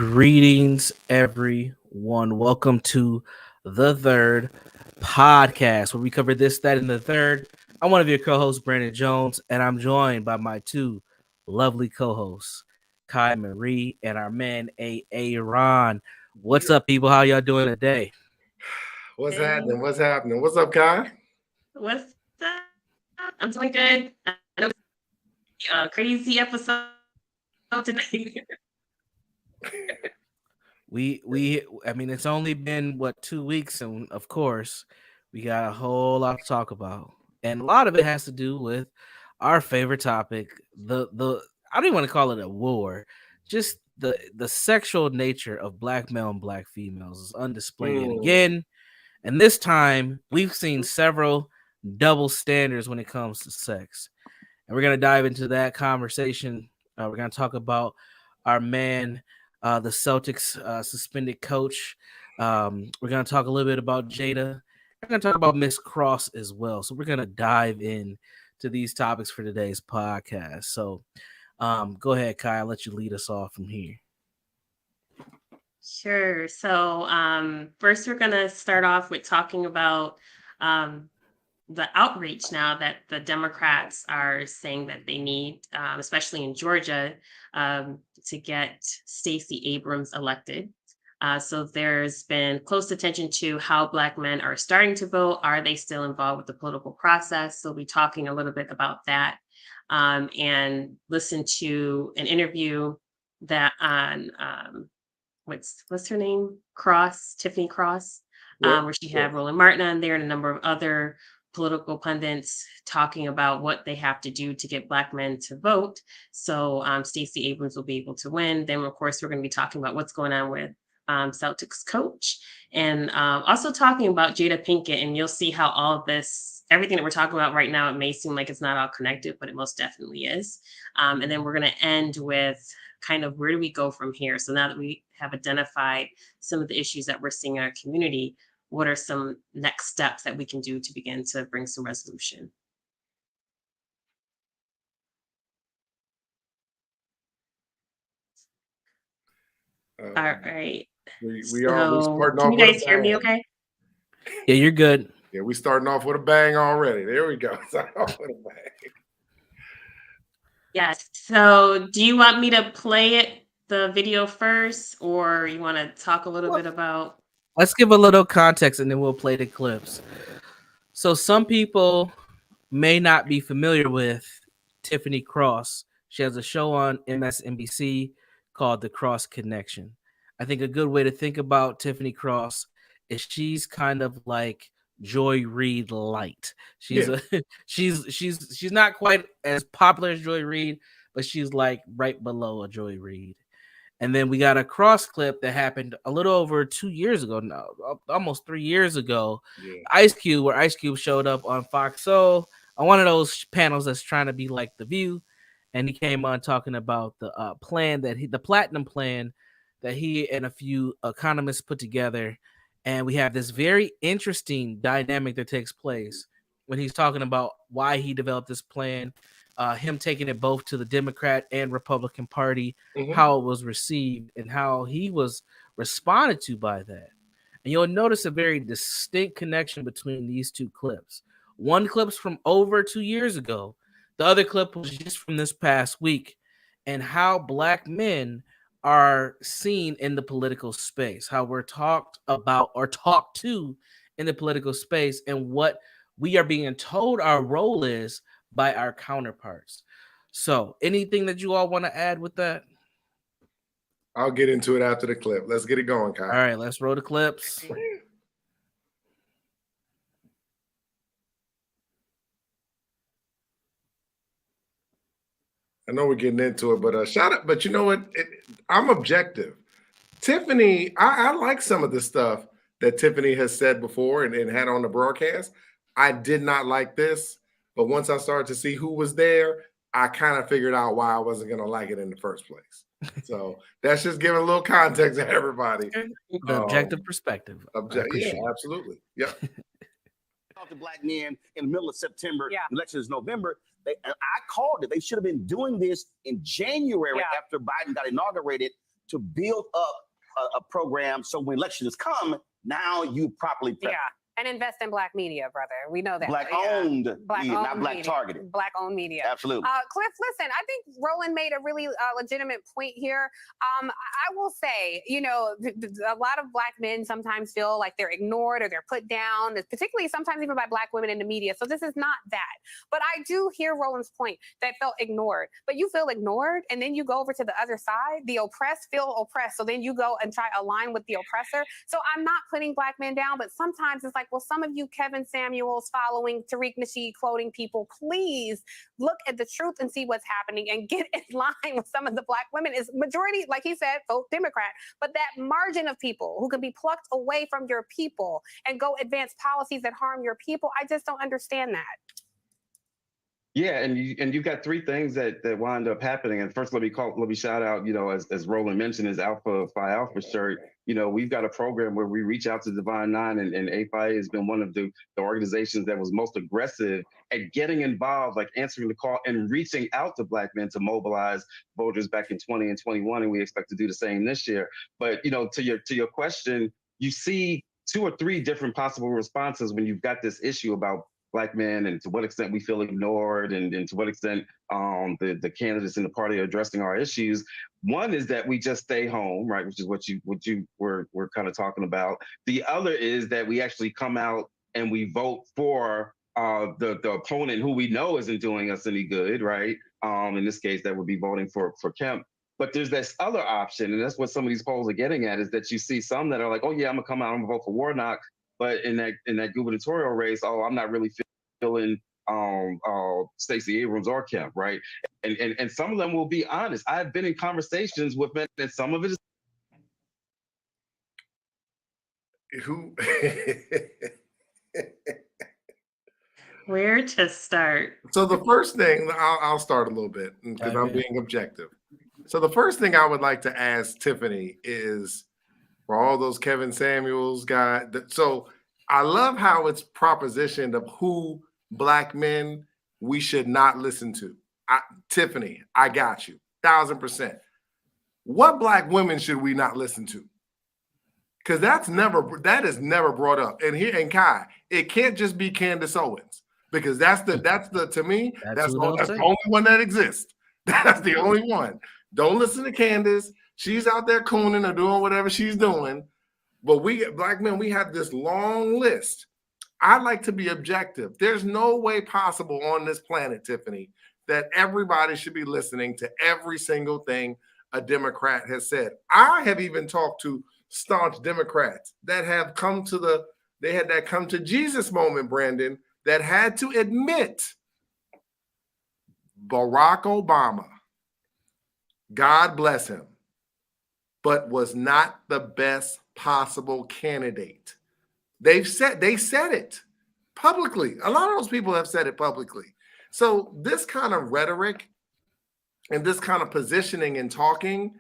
Greetings, everyone. Welcome to the third podcast where we cover this, that, and the third. I'm one of your co-hosts, Brandon Jones, and I'm joined by my two lovely co-hosts, Kai Marie and our man Ron. What's up, people? How y'all doing today? What's happening? What's happening? What's up, Kai? What's up? I'm doing good. I know it's a crazy episode tonight. I mean, it's only been 2 weeks, and of course, we got a whole lot to talk about, and a lot of it has to do with our favorite topic, the I don't even want to call it a war, just the sexual nature of black male and black females is on display yet again, and this time we've seen several double standards when it comes to sex, and we're gonna dive into that conversation. We're gonna talk about our man, the Celtics suspended coach. We're going to talk a little bit about Jada. We're going to talk about Miss Cross as well. So we're going to dive in to these topics for today's podcast. So go ahead, Kai. I'll let you lead us off from here. Sure. So first, we're going to start off with talking about the outreach now that the Democrats are saying that they need, especially in Georgia, to get Stacey Abrams elected. So there's been close attention to how Black men are starting to vote. Are they still involved with the political process? So we'll be talking a little bit about that, and listen to an interview that on what's her name? Tiffany Cross, where she had Roland Martin on there and a number of other political pundits talking about what they have to do to get Black men to vote. So Stacey Abrams will be able to win. Then, of course, we're going to be talking about what's going on with Celtics coach, and also talking about Jada Pinkett. And you'll see how all of this, everything that we're talking about right now, it may seem like it's not all connected, but it most definitely is. And then we're going to end with kind of where do we go from here? So now that we have identified some of the issues that we're seeing in our community, what are some next steps that we can do to begin to bring some resolution? All right. We are starting off. Can you guys hear me okay? Yeah, you're good. Yeah, we starting off with a bang already. There we go. Starting off with a bang. Yes. So do you want me to play the video first, or you want to talk a little bit about? Let's give a little context and then we'll play the clips. So some people may not be familiar with Tiffany Cross. She has a show on MSNBC called The Cross Connection. I think a good way to think about Tiffany Cross is she's kind of like Joy Reid light. She's not quite as popular as Joy Reid, but she's like right below a Joy Reid. And then we got a Cross clip that happened a little over 2 years ago now, almost 3 years ago. Yeah. Ice Cube, where Ice Cube showed up on Fox Soul on one of those panels that's trying to be like The View. And he came on talking about the the platinum plan that he and a few economists put together. And we have this very interesting dynamic that takes place when he's talking about why he developed this plan. Him taking it both to the Democrat and Republican Party, how it was received and how he was responded to by that. And you'll notice a very distinct connection between these two clips. One clip's from over 2 years ago. The other clip was just from this past week, and how Black men are seen in the political space, how we're talked about or talked to in the political space, and what we are being told our role is by our counterparts. So anything that you all want to add with that? I'll get into it after the clip. Let's get it going, Kyle. All right, let's roll the clips. I know we're getting into it, but shout out. But you know what? I'm objective. Tiffany, I like some of the stuff that Tiffany has said before and had on the broadcast. I did not like this. But once I started to see who was there, I kind of figured out why I wasn't going to like it in the first place. So that's just giving a little context to everybody. The objective perspective. Yeah, absolutely. Yeah. Talk to Black men in the middle of September, elections November. I called it. They should have been doing this in January after Biden got inaugurated to build up a program so when elections come, now you properly prep. Yeah. And invest in Black media, brother. We know that. Black-owned media, not media. Black-targeted. Black-owned media. Absolutely. Cliff, listen, I think Roland made a really legitimate point here. I will say, you know, a lot of Black men sometimes feel like they're ignored or they're put down, particularly sometimes even by Black women in the media. So this is not that. But I do hear Roland's point that felt ignored. But you feel ignored, and then you go over to the other side. The oppressed feel oppressed. So then you go and try to align with the oppressor. So I'm not putting Black men down, but sometimes it's like, well, some of you Kevin Samuels following Tariq Nasheed quoting people, please look at the truth and see what's happening and get in line with some of the Black women. Is majority, like he said, vote Democrat, but that margin of people who can be plucked away from your people and go advance policies that harm your people, I just don't understand that. Yeah, and you've got three things that wind up happening. And first, let me shout out, you know, as Roland mentioned, his Alpha Phi Alpha shirt. You know, we've got a program where we reach out to Divine Nine, and AFI has been one of the organizations that was most aggressive at getting involved, like answering the call and reaching out to Black men to mobilize voters back in 20 and 21, and we expect to do the same this year. But you know, to your question, you see 2 or 3 different possible responses when you've got this issue about Black men and to what extent we feel ignored and to what extent the candidates in the party are addressing our issues. One is that we just stay home, right, which is what you were kind of talking about. The other is that we actually come out and we vote for the opponent who we know isn't doing us any good, right? In this case, that would be voting for Kemp. But there's this other option, and that's what some of these polls are getting at, is that you see some that are like, oh yeah, I'm gonna come out, I'm gonna vote for Warnock. But in that gubernatorial race, oh, I'm not really feeling Stacey Abrams or Kemp, right? And some of them will be honest. I've been in conversations with men, and some of it is who. Where to start? So the first thing, I'll start a little bit because I'm being objective. So the first thing I would like to ask Tiffany is, for all those Kevin Samuels guys. So I love how it's propositioned of who Black men we should not listen to. Tiffany, I got you, 1000%. What Black women should we not listen to? Because that is never brought up. And Kai, it can't just be Candace Owens, because that's the to me that's the only one that exists. That's the only one. Don't listen to Candace. She's out there cooning or doing whatever she's doing. But we Black men, we have this long list. I like to be objective. There's no way possible on this planet, Tiffany, that everybody should be listening to every single thing a Democrat has said. I have even talked to staunch Democrats that have come to that come to Jesus moment, Brandon, that had to admit Barack Obama, God bless him, but was not the best possible candidate. They said it publicly. A lot of those people have said it publicly. So this kind of rhetoric and this kind of positioning and talking,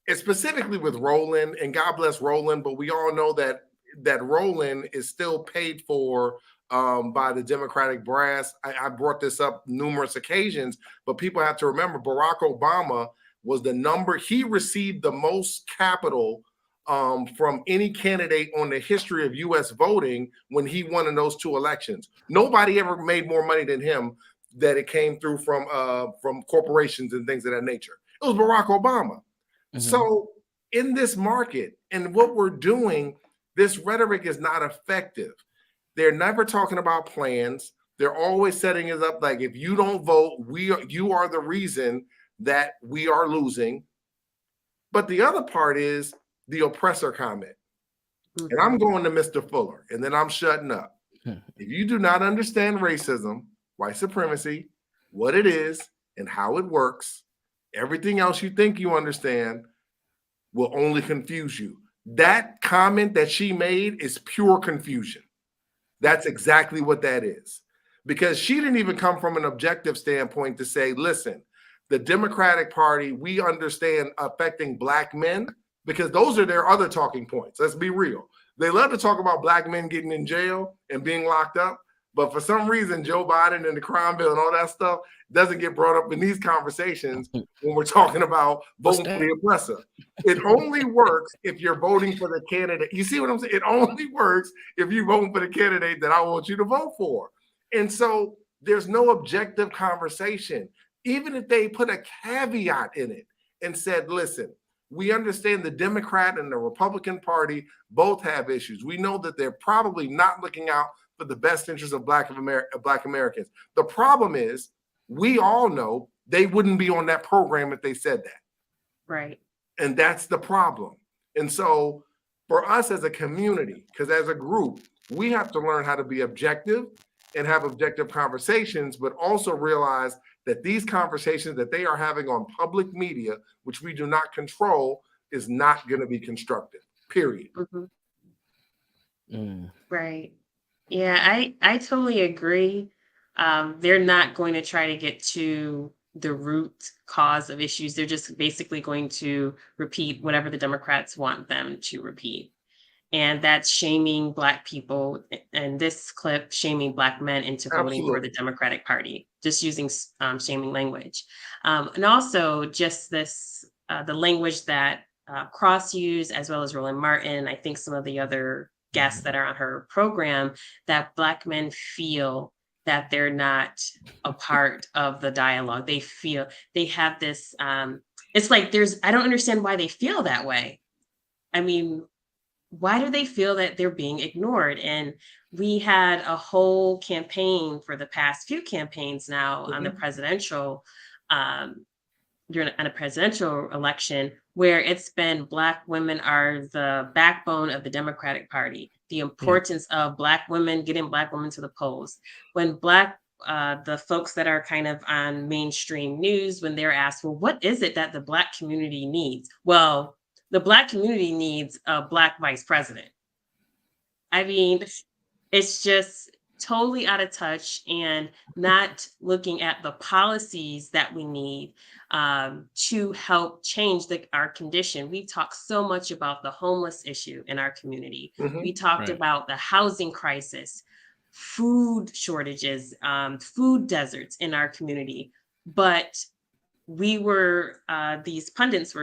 and specifically with Roland, and God bless Roland, but we all know that Roland is still paid for by the Democratic brass. I brought this up numerous occasions, but people have to remember Barack Obama was he received the most capital from any candidate on the history of U.S. voting when he won in those 2 elections. Nobody ever made more money than him that it came through from corporations and things of that nature. It was Barack Obama. Mm-hmm. So in this market and what we're doing, this rhetoric is not effective. They're never talking about plans. They're always setting us up like, if you don't vote, you are the reason that we are losing. But the other part is the oppressor comment. Mm-hmm. And I'm going to Mr. Fuller, and then I'm shutting up. If you do not understand racism, white supremacy, what it is and how it works, everything else you think you understand will only confuse you. That comment that she made is pure confusion. That's exactly what that is. Because she didn't even come from an objective standpoint to say, listen, the Democratic Party, we understand affecting Black men, because those are their other talking points. Let's be real. They love to talk about Black men getting in jail and being locked up. But for some reason, Joe Biden and the crime bill and all that stuff doesn't get brought up in these conversations when we're talking about voting for the oppressor. It only works if you're voting for the candidate. You see what I'm saying? It only works if you're voting for the candidate that I want you to vote for. And so there's no objective conversation. Even if they put a caveat in it and said, listen, we understand the Democrat and the Republican Party both have issues. We know that they're probably not looking out for the best interests of Black Americans. The problem is, we all know they wouldn't be on that program if they said that. Right. And that's the problem. And so for us as a community, because as a group, we have to learn how to be objective and have objective conversations, but also realize that these conversations that they are having on public media, which we do not control, is not going to be constructive, period. Right. Yeah, I totally agree. They're not going to try to get to the root cause of issues. They're just basically going to repeat whatever the Democrats want them to repeat. And that's shaming Black people, and this clip shaming Black men into voting for the Democratic Party, just using shaming language. And also just this, the language that Cross used, as well as Roland Martin, I think some of the other guests that are on her program, that Black men feel that they're not a part of the dialogue. They feel they have this, it's like I don't understand why they feel that way. I mean, why do they feel that they're being ignored? And we had a whole campaign for the past few campaigns now on the presidential, during a presidential election, where it's been Black women are the backbone of the Democratic Party, the importance of Black women, getting Black women to the polls. When the folks that are kind of on mainstream news, when they're asked, well, what is it that the Black community needs? Well, the Black community needs a Black vice president. I mean, it's just totally out of touch and not looking at the policies that we need to help change our condition. We talk so much about the homeless issue in our community. We talked about the housing crisis, food shortages, food deserts in our community. But these pundits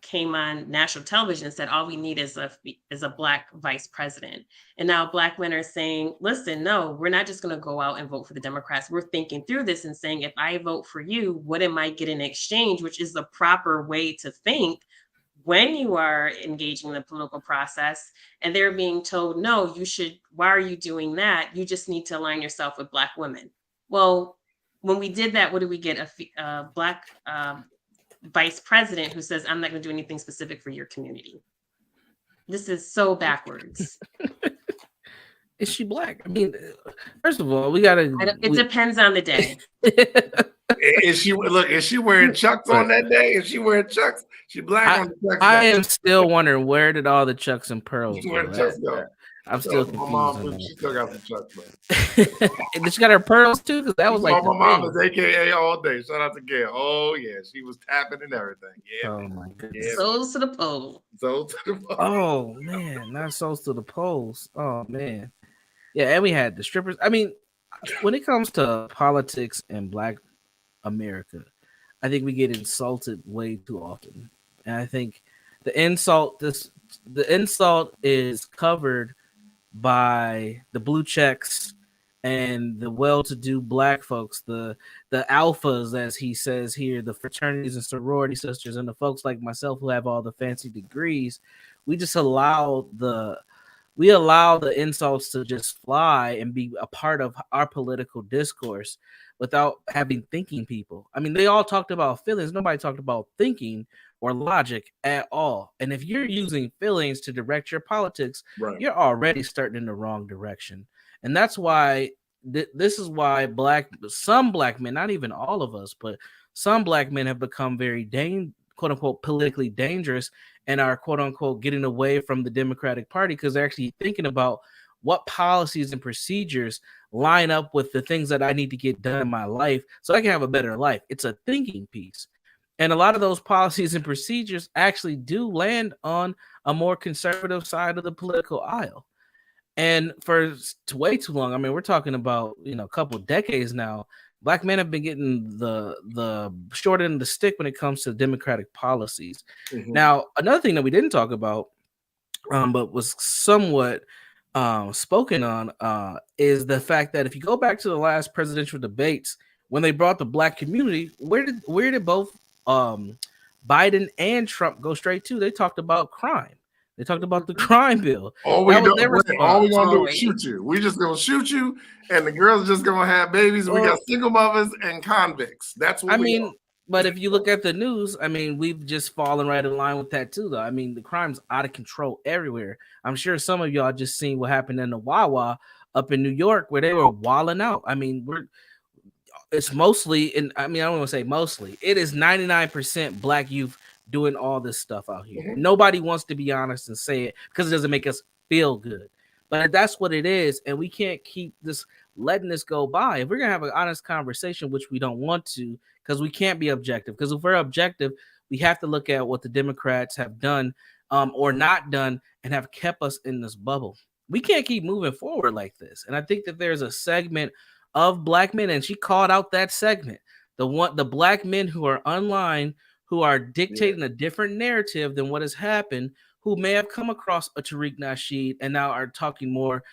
came on national television and said, all we need is a Black vice president. And now Black men are saying, listen, no, we're not just going to go out and vote for the Democrats. We're thinking through this and saying, if I vote for you, what am I getting in exchange? Which is the proper way to think when you are engaging in the political process. And they're being told, no, why are you doing that? You just need to align yourself with Black women. Well, when we did that, what did we get? A Black vice president who says, I'm not going to do anything specific for your community. This is so backwards. Is she Black? I mean, first of all, we gotta. It depends on the day. Is she wearing Chucks on that day? Is she wearing Chucks? She Black on the Chucks. I am still wondering, where did all the Chucks and pearls go? I'm still confused. My mom, she still got some Chucks, man. And she got her pearls too, because that was like my mom is AKA all day. Shout out to Gail. Oh yeah, she was tapping and everything. Yeah. Oh my goodness. Yeah. Souls to the pole. Souls to the pole. Oh man, not souls to the poles. Oh man. Yeah, and we had the strippers. I mean, when it comes to politics and Black America, I think we get insulted way too often. And I think the insult is covered by the blue checks and the well-to-do Black folks, the alphas, as he says here, the fraternities and sorority sisters, and the folks like myself who have all the fancy degrees. We just allow the insults to just fly and be a part of our political discourse without having thinking people. I mean, they all talked about feelings. Nobody talked about thinking or logic at all. And if you're using feelings to direct your politics, you're already starting in the wrong direction. And that's why this is why some Black men, not even all of us, but some Black men have become very quote unquote politically dangerous and are quote unquote getting away from the Democratic Party because they're actually thinking about what policies and procedures line up with the things that I need to get done in my life so I can have a better life. It's a thinking piece. And a lot of those policies and procedures actually do land on a more conservative side of the political aisle. And for way too long, I mean, we're talking about, a couple of decades now, Black men have been getting the short end of the stick when it comes to democratic policies. Mhm. Now, another thing that we didn't talk about, but was somewhat spoken on, is the fact that if you go back to the last presidential debates, when they brought the Black community, where did both Biden and Trump go straight to? They talked about crime. They talked about the crime bill. All That we was their all we response. gonna do is shoot you. We just gonna shoot you, and the girls are just gonna have babies. And we got single mothers and convicts. That's what I we mean, are. but if you look at the news, I mean, we've just fallen right in line with that too, though. I mean, the crime's out of control everywhere. I'm sure some of y'all just seen what happened in the Wawa up in New York where they were walling out. I mean, it's mostly, and I mean, I don't want to say mostly, it is 99% Black youth doing all this stuff out here. Mhm. Nobody wants to be honest and say it because it doesn't make us feel good. But that's what it is, and we can't keep this letting this go by. If we're gonna have an honest conversation, which we don't want to, because we can't be objective. Because if we're objective, we have to look at what the Democrats have done or not done and have kept us in this bubble. We can't keep moving forward like this. And I think that there's a segment of Black men, and she called out that segment, the Black men who are online, who are dictating a different narrative than what has happened, who may have come across a Tariq Nasheed and now are talking more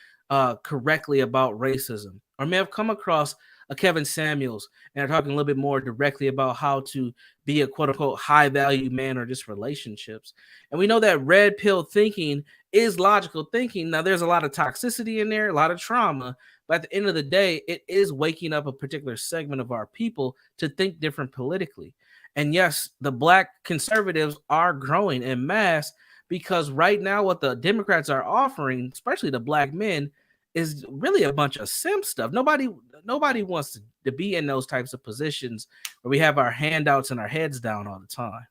correctly about racism, or may have come across a Kevin Samuels and are talking a little bit more directly about how to be a quote unquote high value man or just relationships. And we know that red pill thinking is logical thinking. Now, there's a lot of toxicity in there, a lot of trauma, but at the end of the day, it is waking up a particular segment of our people to think different politically. And yes, the Black conservatives are growing en masse because right now what the Democrats are offering, especially the Black men, is really a bunch of simp stuff. Nobody wants to be in those types of positions where we have our handouts and our heads down all the time.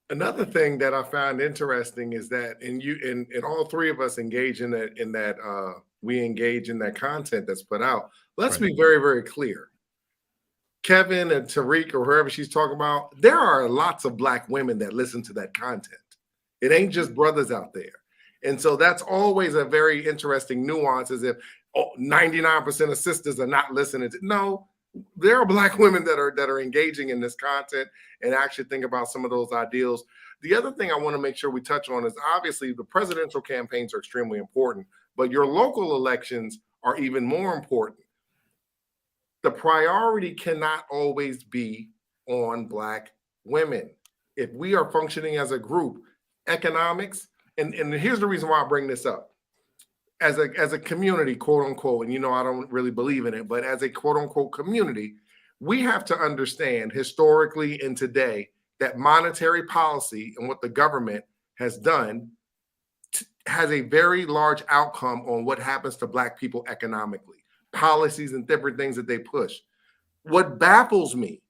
Another thing that I found interesting is that, and all three of us engage in that we engage in that content that's put out. Let's be very, very clear. Kevin and Tariq or whoever she's talking about, there are lots of Black women that listen to that content. It ain't just brothers out there. And so that's always a very interesting nuance, as if 99% of sisters are not listening to. No, there are Black women that are engaging in this content and actually think about some of those ideals. The other thing I want to make sure we touch on is obviously the presidential campaigns are extremely important, but your local elections are even more important. The priority cannot always be on Black women. If we are functioning as a group, economics, and here's the reason why I bring this up. As a community, quote unquote, and I don't really believe in it, but as a quote unquote community, we have to understand historically and today that monetary policy and what the government has done has a very large outcome on what happens to Black people economically, policies and different things that they push. What baffles me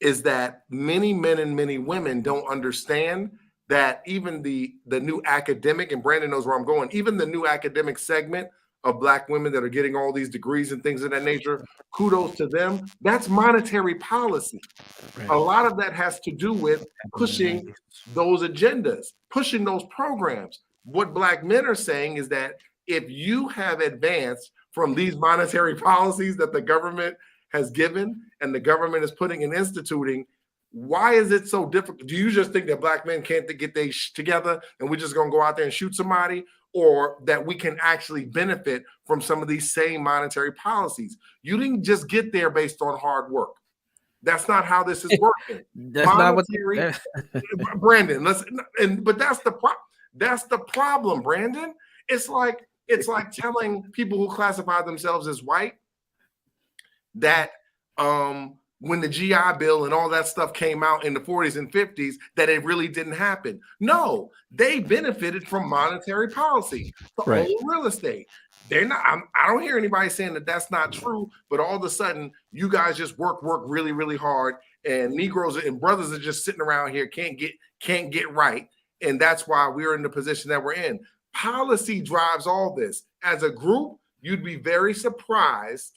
is that many men and many women don't understand that even the new academic, and Brandon knows where I'm going, even the new academic segment of Black women that are getting all these degrees and things of that nature, kudos to them. That's monetary policy. A lot of that has to do with pushing those agendas, pushing those programs. What Black men are saying is that if you have advanced from these monetary policies that the government has given and the government is putting and instituting, why is it so difficult? Do you just think that Black men can't get their together and we're just going to go out there and shoot somebody, or that we can actually benefit from some of these same monetary policies? You didn't just get there based on hard work. That's not how this is working. That's monetary, not what Brandon. But that's the problem, Brandon. It's like telling people who classify themselves as white that when the GI Bill and all that stuff came out in the 40s and 50s, that it really didn't happen. No, they benefited from monetary policy, own real estate. They're not. I don't hear anybody saying that that's not true. But all of a sudden, you guys just work really, really hard, and Negroes and brothers are just sitting around here can't get right, and that's why we're in the position that we're in. Policy drives all this. As a group, you'd be very surprised.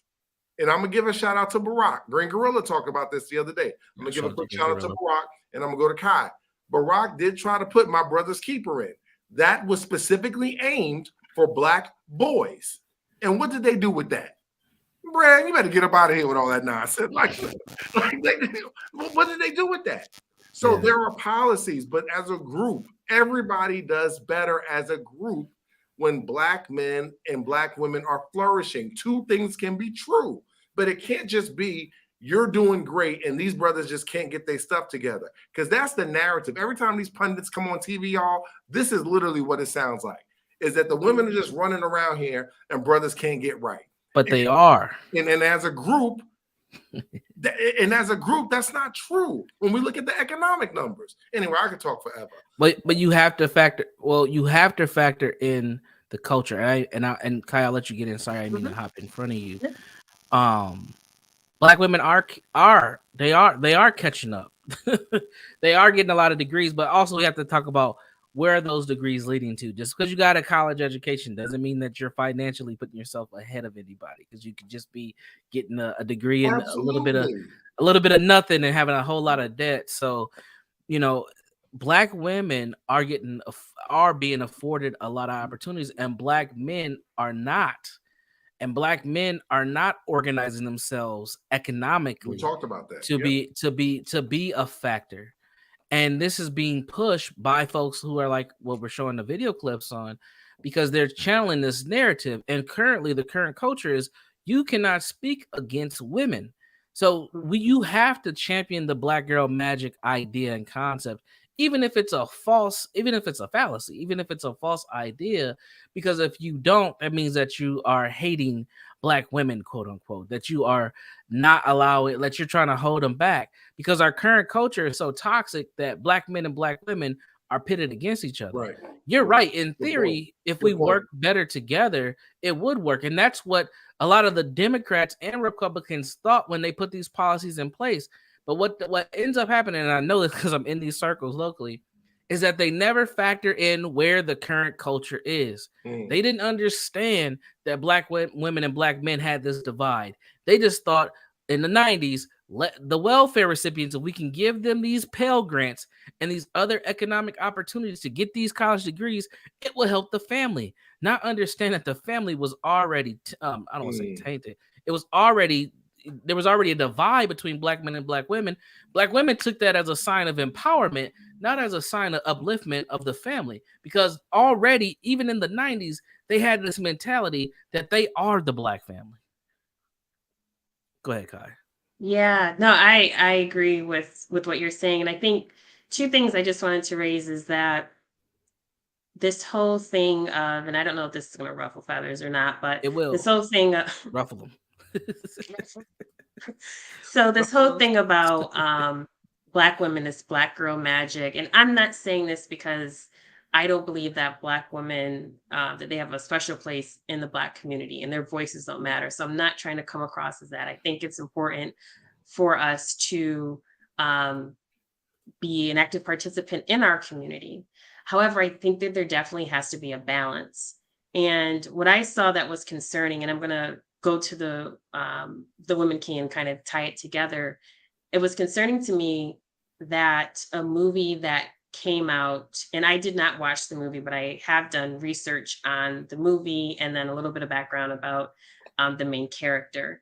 And I'm going to give a shout out to Barack. Green Gorilla talked about this the other day. I'm going to give a quick shout out to Barack, and I'm going to go to Kai. Barack did try to put my brother's keeper in. That was specifically aimed for black boys. And what did they do with that? Brad, you better get up out of here with all that nonsense. What did they do with that? So there are policies, but as a group, everybody does better as a group when black men and black women are flourishing. Two things can be true, but it can't just be you're doing great and these brothers just can't get their stuff together, because that's the narrative. Every time these pundits come on TV, y'all, this is literally what it sounds like, is that the women are just running around here and brothers can't get right. But they are. And as a group, that's not true when we look at the economic numbers. Anyway, I could talk forever. But you have to factor in the culture. And Kai, I'll let you get in. Sorry, I didn't mean to hop in front of you. Black women are catching up. They are getting a lot of degrees, but also we have to talk about where are those degrees leading to. Just because you got a college education doesn't mean that you're financially putting yourself ahead of anybody, because you could just be getting a degree and a little bit of nothing and having a whole lot of debt. So, black women are being afforded a lot of opportunities, and black men are not. And black men are not organizing themselves economically. We talked about that. To be a factor. And this is being pushed by folks who are like what we're showing the video clips on, because they're channeling this narrative. And currently the current culture is you cannot speak against women. So you have to champion the black girl magic idea and concept, even if it's a fallacy, even if it's a false idea, because if you don't, that means that you are hating black women, quote unquote, that you are not allowing, that you're trying to hold them back, because our current culture is so toxic that black men and black women are pitted against each other. Right. You're right. In theory, if we work better together, it would work. And that's what a lot of the Democrats and Republicans thought when they put these policies in place. But what ends up happening, and I know this because I'm in these circles locally, is that they never factor in where the current culture is. They didn't understand that black women and black men had this divide. They just thought in the 90s, let the welfare recipients, if we can give them these Pell Grants and these other economic opportunities to get these college degrees, it will help the family. Not understand that the family was already, I don't want to say tainted. There was already a divide between black men and black women. Black women took that as a sign of empowerment, not as a sign of upliftment of the family, because already, even in the 90s, they had this mentality that they are the black family. Go ahead, Kai. Yeah, no, I agree with what you're saying. And I think two things I just wanted to raise is that this whole thing of, and I don't know if this is going to ruffle feathers or not, but it will. This whole thing of ruffle them. So this whole thing about black women is black girl magic, and I'm not saying this because I don't believe that black women that they have a special place in the black community and their voices don't matter. So I'm not trying to come across as that. I think it's important for us to be an active participant in our community. However, I think that there definitely has to be a balance. And what I saw that was concerning, and I'm going to go to the Women Key and kind of tie it together. It was concerning to me that a movie that came out, and I did not watch the movie, but I have done research on the movie and then a little bit of background about the main character.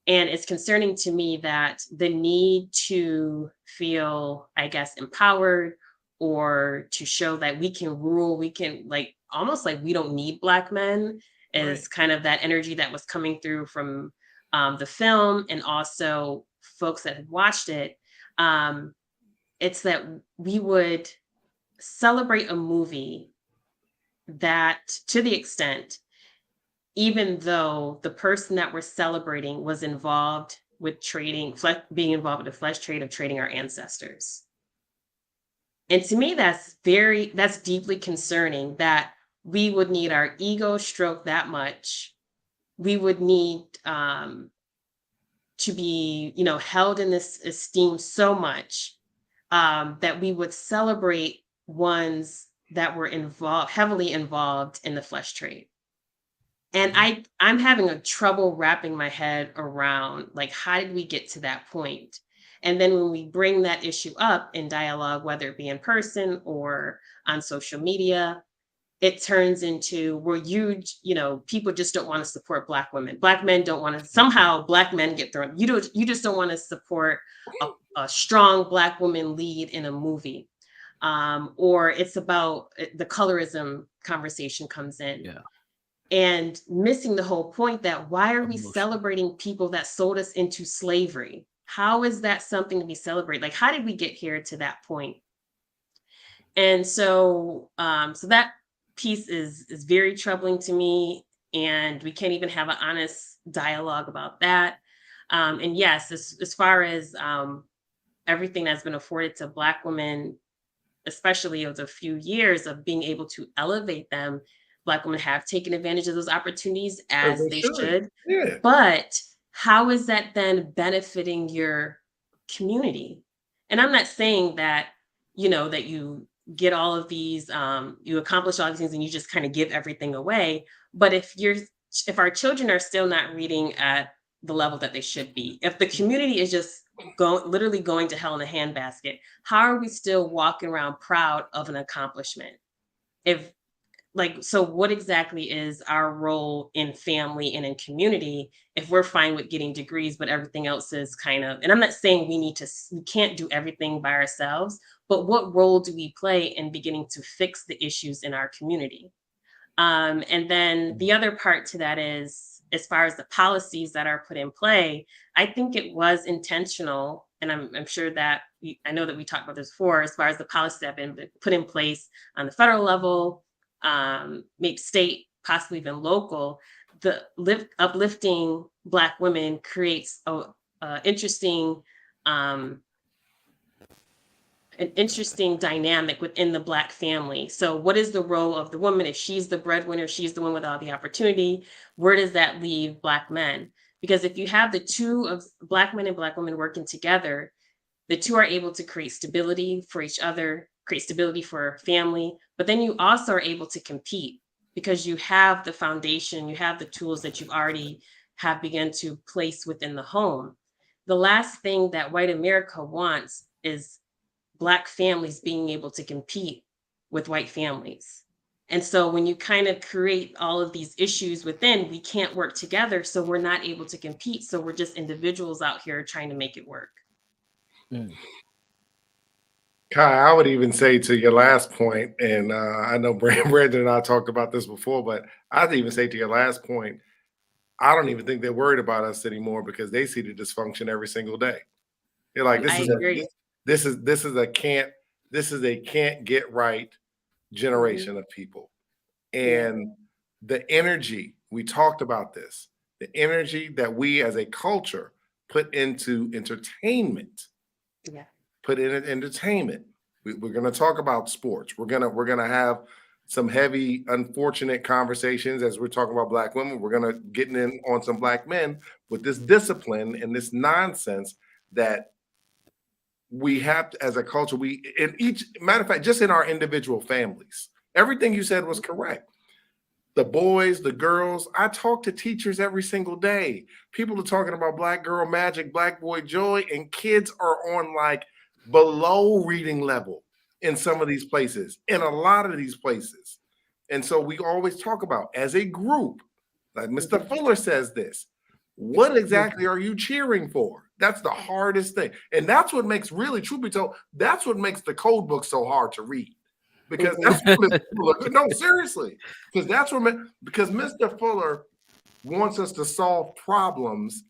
And it's concerning to me that the need to feel, I guess, empowered or to show that we can rule, we can almost like we don't need black men is kind of that energy that was coming through from the film and also folks that had watched it. It's that we would celebrate a movie that, to the extent, even though the person that we're celebrating was involved with being involved with the flesh trade of trading our ancestors. And to me, that's deeply concerning that we would need our ego stroked that much. We would need to be, held in this esteem so much that we would celebrate ones that were heavily involved in the flesh trade. And I'm having a trouble wrapping my head around, how did we get to that point? And then when we bring that issue up in dialogue, whether it be in person or on social media, it turns into where you know, people just don't want to support Black women. Black men don't want to, somehow Black men get thrown. You just don't want to support a strong Black woman lead in a movie. Or it's about the colorism conversation comes in. Yeah. And missing the whole point that why are we celebrating people that sold us into slavery? How is that something to be celebrated? Like, how did we get here to that point? And so, so that piece is very troubling to me, and we can't even have an honest dialogue about that. And yes, as far as everything that's been afforded to Black women, especially over the few years of being able to elevate them, Black women have taken advantage of those opportunities as they should. Yeah. But how is that then benefiting your community? And I'm not saying that, you know, that you get all of these, you accomplish all these things and you just kind of give everything away. But if our children are still not reading at the level that they should be, if the community is just literally going to hell in a handbasket, how are we still walking around proud of an accomplishment? So what exactly is our role in family and in community if we're fine with getting degrees, but everything else is kind of, and I'm not saying we can't do everything by ourselves, but what role do we play in beginning to fix the issues in our community? And then the other part to that is, as far as the policies that are put in play, I think it was intentional. And I'm sure that I know that we talked about this before, as far as the policies that have been put in place on the federal level, maybe state, possibly even local. The uplifting Black women creates an interesting dynamic within the Black family. So what is the role of the woman? If she's the breadwinner, she's the one with all the opportunity, where does that leave Black men? Because if you have the two of Black men and Black women working together, the two are able to create stability for each other, create stability for family, but then you also are able to compete because you have the foundation, you have the tools that you've already have begun to place within the home. The last thing that white America wants is Black families being able to compete with white families. And so when you kind of create all of these issues within, we can't work together. So we're not able to compete. So we're just individuals out here trying to make it work. Kai, I would even say to your last point, and I know Brandon and I talked about this before, but I'd even say to your last point, I don't even think they're worried about us anymore because they see the dysfunction every single day. They're like, this is a can't get right generation of people. And the energy, we talked about this, the energy that we as a culture put into entertainment. Put in entertainment. We're going to talk about sports. We're gonna have some heavy, unfortunate conversations as we're talking about Black women. We're gonna get in on some Black men with this discipline and this nonsense that we have to, as a culture. We in each matter of fact, just in our individual families, everything you said was correct. The boys, the girls, I talk to teachers every single day. People are talking about Black girl magic, Black boy joy, and kids are on like below reading level in some of these places, in a lot of these places. And so we always talk about as a group, like Mr. Fuller says this, what exactly are you cheering for? That's the hardest thing. And that's what makes, really, truth be told, that's what makes the code book so hard to read. Because that's what Mr. Fuller, no, seriously, because that's what, because Mr. Fuller wants us to solve problems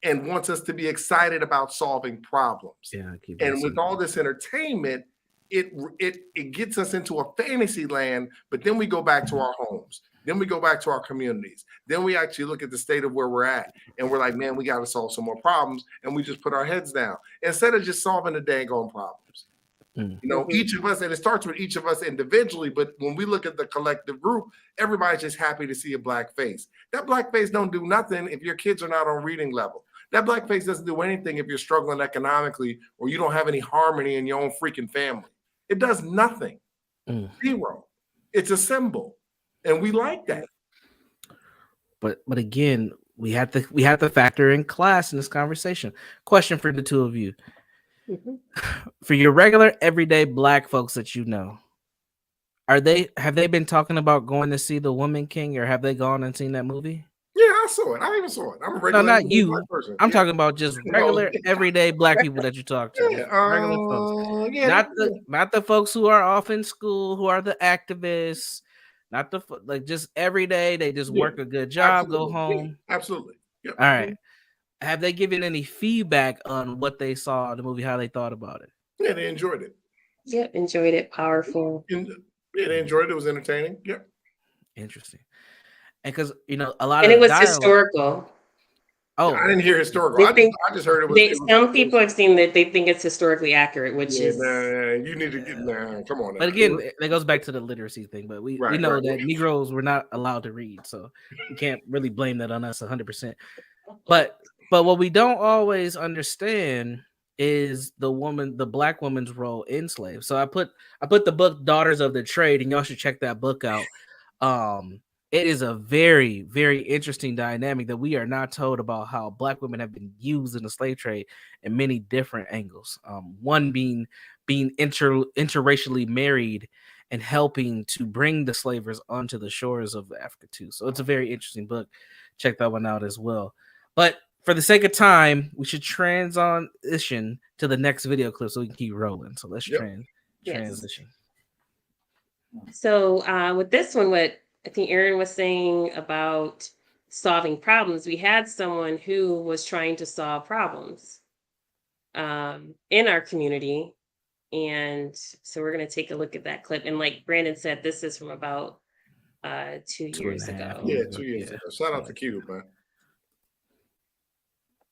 and wants us to be excited about solving problems. Yeah, and with all this entertainment, it gets us into a fantasy land, but then we go back to our homes. Then we go back to our communities. Then we actually look at the state of where we're at and we're like, man, we got to solve some more problems. And we just put our heads down instead of just solving the daggone problems. You know, each of us, and it starts with each of us individually, but when we look at the collective group, everybody's just happy to see a Black face. That Black face don't do nothing if your kids are not on reading level. That Black face doesn't do anything if you're struggling economically or you don't have any harmony in your own freaking family. It does nothing. Zero. It's a symbol. And we like that. But again, we have to factor in class in this conversation. Question for the two of you. For your regular everyday Black folks that you know, have they been talking about going to see The Woman King, or have they gone and seen that movie? Yeah, I saw it. I even saw it. I'm a No, regular not everyday you. black person. I'm Yeah. talking about just regular, everyday black people that you talk to. Just regular folks. Yeah, Not the folks who are off in school, who are the activists, not the like just every day they just work a good job, go home. Yeah, absolutely. Yep. All right. Have they given any feedback on what they saw in the movie, how they thought about it? Yeah, they enjoyed it. Yep, enjoyed it. Powerful. Yeah, they enjoyed it. It was entertaining. Yep. Interesting. And because a lot And of it was dialogue. historical. I Oh, didn't hear historical. They I think just heard it was. some people have seen that they think it's historically accurate, which is you need to get come on. but again, that goes back to the literacy thing. But we know that Negroes were not allowed to read, so you can't really blame that on us 100%. But what we don't always understand is the black woman's role in slaves. So I put the book Daughters of the Trade, and y'all should check that book out. It is a very, very interesting dynamic that we are not told about, how black women have been used in the slave trade in many different angles. One being interracially married and helping to bring the slavers onto the shores of Africa too. So it's a very interesting book. Check that one out as well. But for the sake of time, we should transition to the next video clip so we can keep rolling. So let's transition. So with this one, what I think Aaron was saying about solving problems, we had someone who was trying to solve problems in our community. And so we're going to take a look at that clip. And like Brandon said, this is from about 2 years ago. Yeah, 2 years ago. Shout out to Cube, man.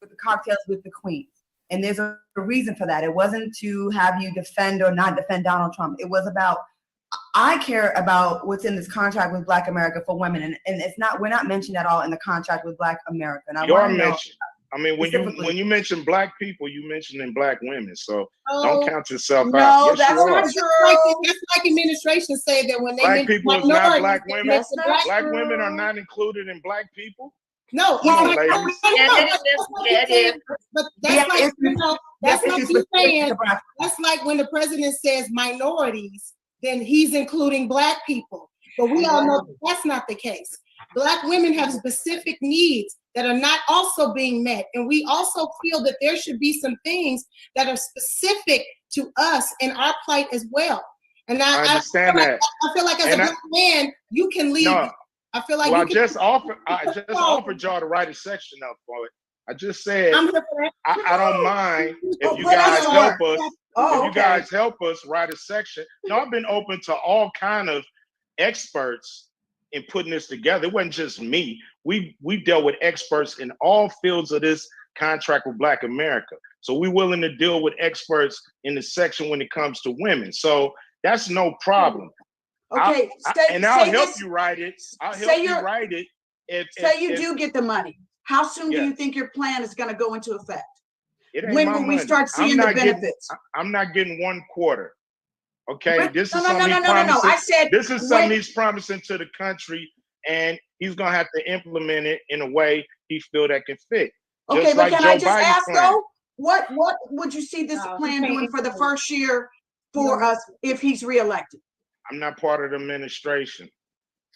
With the cocktails with the queens. And there's a reason for that. It wasn't to have you defend or not defend Donald Trump. It was about, I care about what's in this contract with Black America for women. And it's not, we're not mentioned at all in the contract with Black America. And you are mentioned. I mean, when you mention black people, you mentioning black women. So don't count yourself out. No, that's not true. That's like administration said that when they black people is not black women. Black women are not included in black people. No, yeah, but that's like that's like you saying. That's like when the president says minorities, then he's including black people. But we all know that's not the case. Black women have specific needs that are not also being met, and we also feel that there should be some things that are specific to us and our plight as well. And I understand that. I feel like as a black man, you can lead. No, I feel like I just offered y'all to write a section up for it. I just said I don't mind if you guys help us. If you guys help us write a section. No, I've been open to all kind of experts in putting this together. It wasn't just me. We dealt with experts in all fields of this contract with Black America. So we're willing to deal with experts in the section when it comes to women. So that's no problem. Okay, I'll help you write it. I'll help you write it. Say you do get the money. How soon do you think your plan is going to go into effect? When will we start seeing the benefits? I'm not getting 1 quarter. Okay, this is something he's promising to the country, and he's gonna have to implement it in a way he feel that can fit. Okay, but can I just ask though, what would you see this plan doing for the first year for us if he's reelected? I'm not part of the administration.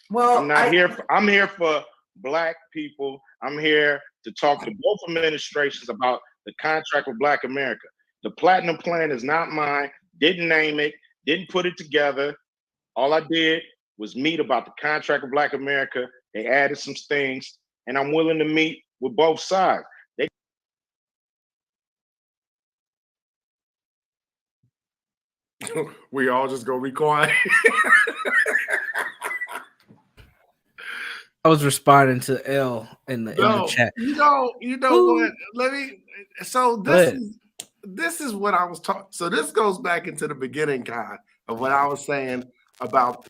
Well, I'm here for Black people. I'm here to talk to both administrations about the contract with Black America. The Platinum Plan is not mine. Didn't name it. Didn't put it together. All I did was meet about the contract with Black America. They added some things, and I'm willing to meet with both sides. We all just gonna be quiet. I was responding to L in the chat. You know what? Let me. So this is what I was talking. So this goes back into the beginning, God, of what I was saying about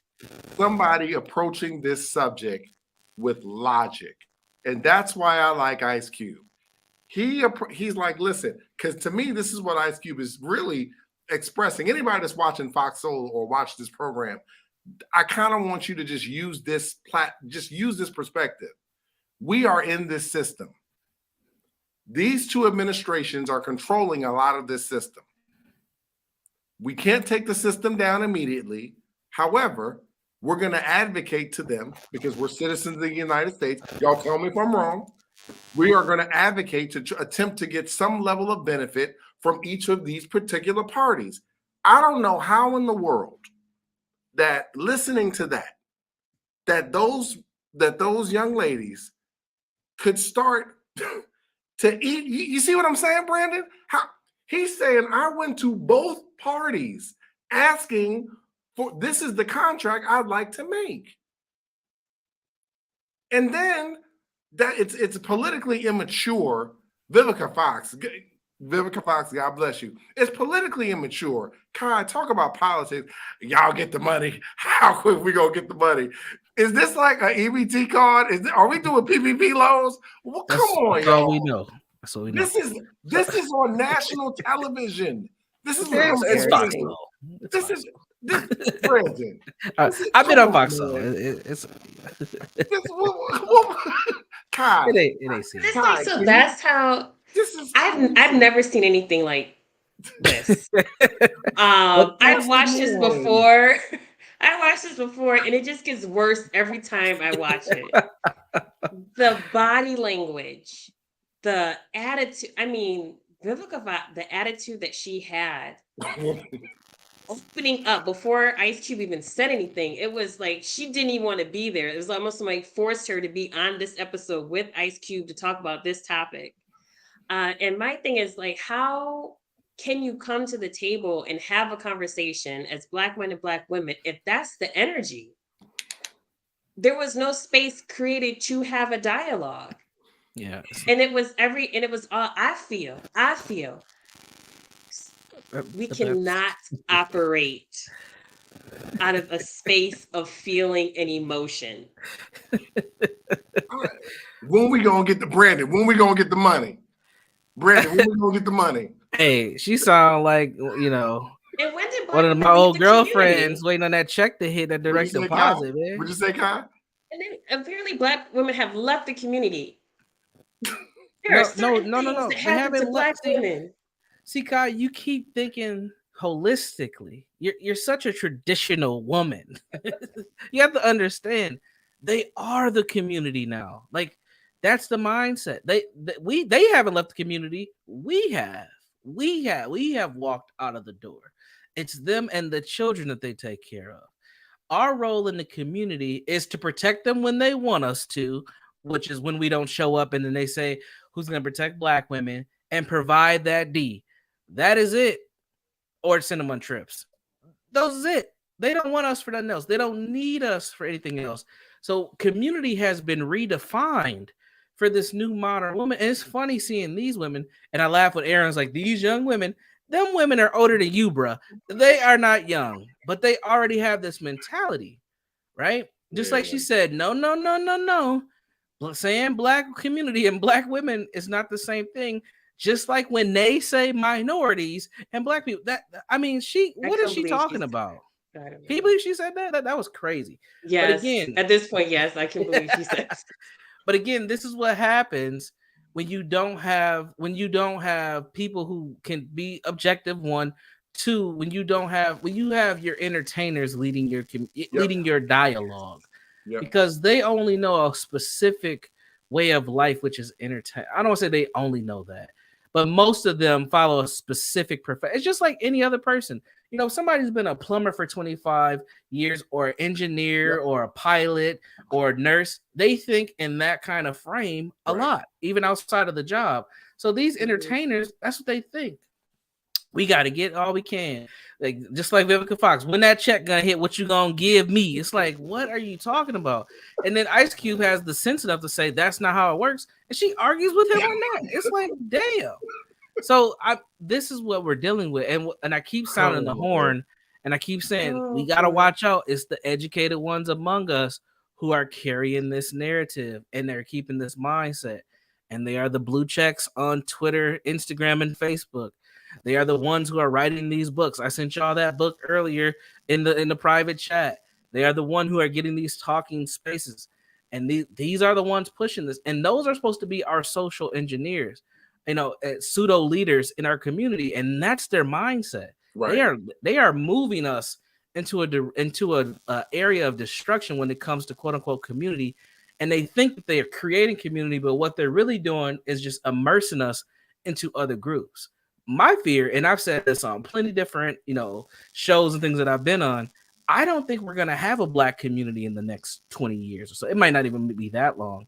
somebody approaching this subject with logic, and that's why I like Ice Cube. He's like, listen, because to me, this is what Ice Cube is really expressing. Anybody that's watching Fox Soul or watch this program, I kind of want you to just use this perspective. We are in this system. These two administrations are controlling a lot of this system. We can't take the system down immediately. However, we're going to advocate to them because we're citizens of the United States. Y'all tell me if I'm wrong. We are going to advocate to attempt to get some level of benefit from each of these particular parties. I don't know how in the world that listening to that those young ladies could start to eat. You see what I'm saying, Brandon? How he's saying I went to both parties asking for this is the contract I'd like to make. And then that it's politically immature. Vivica Fox, God bless you. It's politically immature. Kai, talk about politics. Y'all get the money. How quick we gonna get the money? Is this like an EBT card? Are we doing PPP loans? Well, come on, that's y'all. all we know. That's all we know. This is on national television. This is it's Fox. This Brandon. I've been on Fox. It's Kai. It ain't serious. Kai, so that's how I've never seen anything like this. I've watched this before. I watched this before, and it just gets worse every time I watch it. The body language, the attitude. I mean, Vivica, the attitude that she had opening up before Ice Cube even said anything. It was like she didn't even want to be there. It was almost like forced her to be on this episode with Ice Cube to talk about this topic. And my thing is like, how can you come to the table and have a conversation as Black men and Black women if that's the energy? There was no space created to have a dialogue. Yeah. And it was all I feel we cannot operate out of a space of feeling and emotion. When we gonna get the Brandon? When we gonna get the money? Brandon, when we gonna get the money? Hey, she sound like, you know, and when did one of my old girlfriends waiting on that check to hit that direct deposit, man. What'd you say, Kai? And then apparently Black women have left the community. No. They haven't left. Women. See, Kai, you keep thinking holistically. You're such a traditional woman. You have to understand they are the community now. Like that's the mindset. They haven't left the community. We have walked out of the door. It's them and the children that they take care of. Our role in the community is to protect them when they want us to, which is when we don't show up and then they say, who's going to protect Black women and provide that D? That is it. Or send them on trips. Those is it. They don't want us for nothing else. They don't need us for anything else. So community has been redefined for this new modern woman. And it's funny seeing these women. And I laugh when Aaron's like, these young women, them women are older than you, bruh. They are not young, but they already have this mentality, right? Just like she said, no. Saying Black community and Black women is not the same thing. Just like when they say minorities and Black people, what is she talking about? Can you believe she said that? That was crazy. Yes. But again, at this point, yes, I can believe she said. But again, this is what happens when you don't have people who can be objective. 1, 2, when you have your entertainers leading your dialogue, because they only know a specific way of life, which is entertain. I don't want to say they only know that, but most of them follow a specific profession. It's just like any other person. You know, somebody's been a plumber for 25 years or an engineer or a pilot or a nurse. They think in that kind of frame a lot, even outside of the job. So these entertainers, that's what they think. We got to get all we can. Like, just like Vivica Fox, when that check gonna hit, what you gonna give me? It's like, what are you talking about? And then Ice Cube has the sense enough to say that's not how it works. And she argues with him on that. It's like, damn. So this is what we're dealing with. And I keep sounding the horn and I keep saying we got to watch out. It's the educated ones among us who are carrying this narrative and they're keeping this mindset. And they are the blue checks on Twitter, Instagram, and Facebook. They are the ones who are writing these books. I sent y'all that book earlier in the private chat. They are the one who are getting these talking spaces. And these are the ones pushing this. And those are supposed to be our social engineers, pseudo leaders in our community. And that's their mindset. Right. They are moving us into a area of destruction when it comes to quote unquote community, and they think that they are creating community, but what they're really doing is just immersing us into other groups. My fear, and I've said this on plenty different shows and things that I've been on, I don't think we're going to have a Black community in the next 20 years or so. It might not even be that long.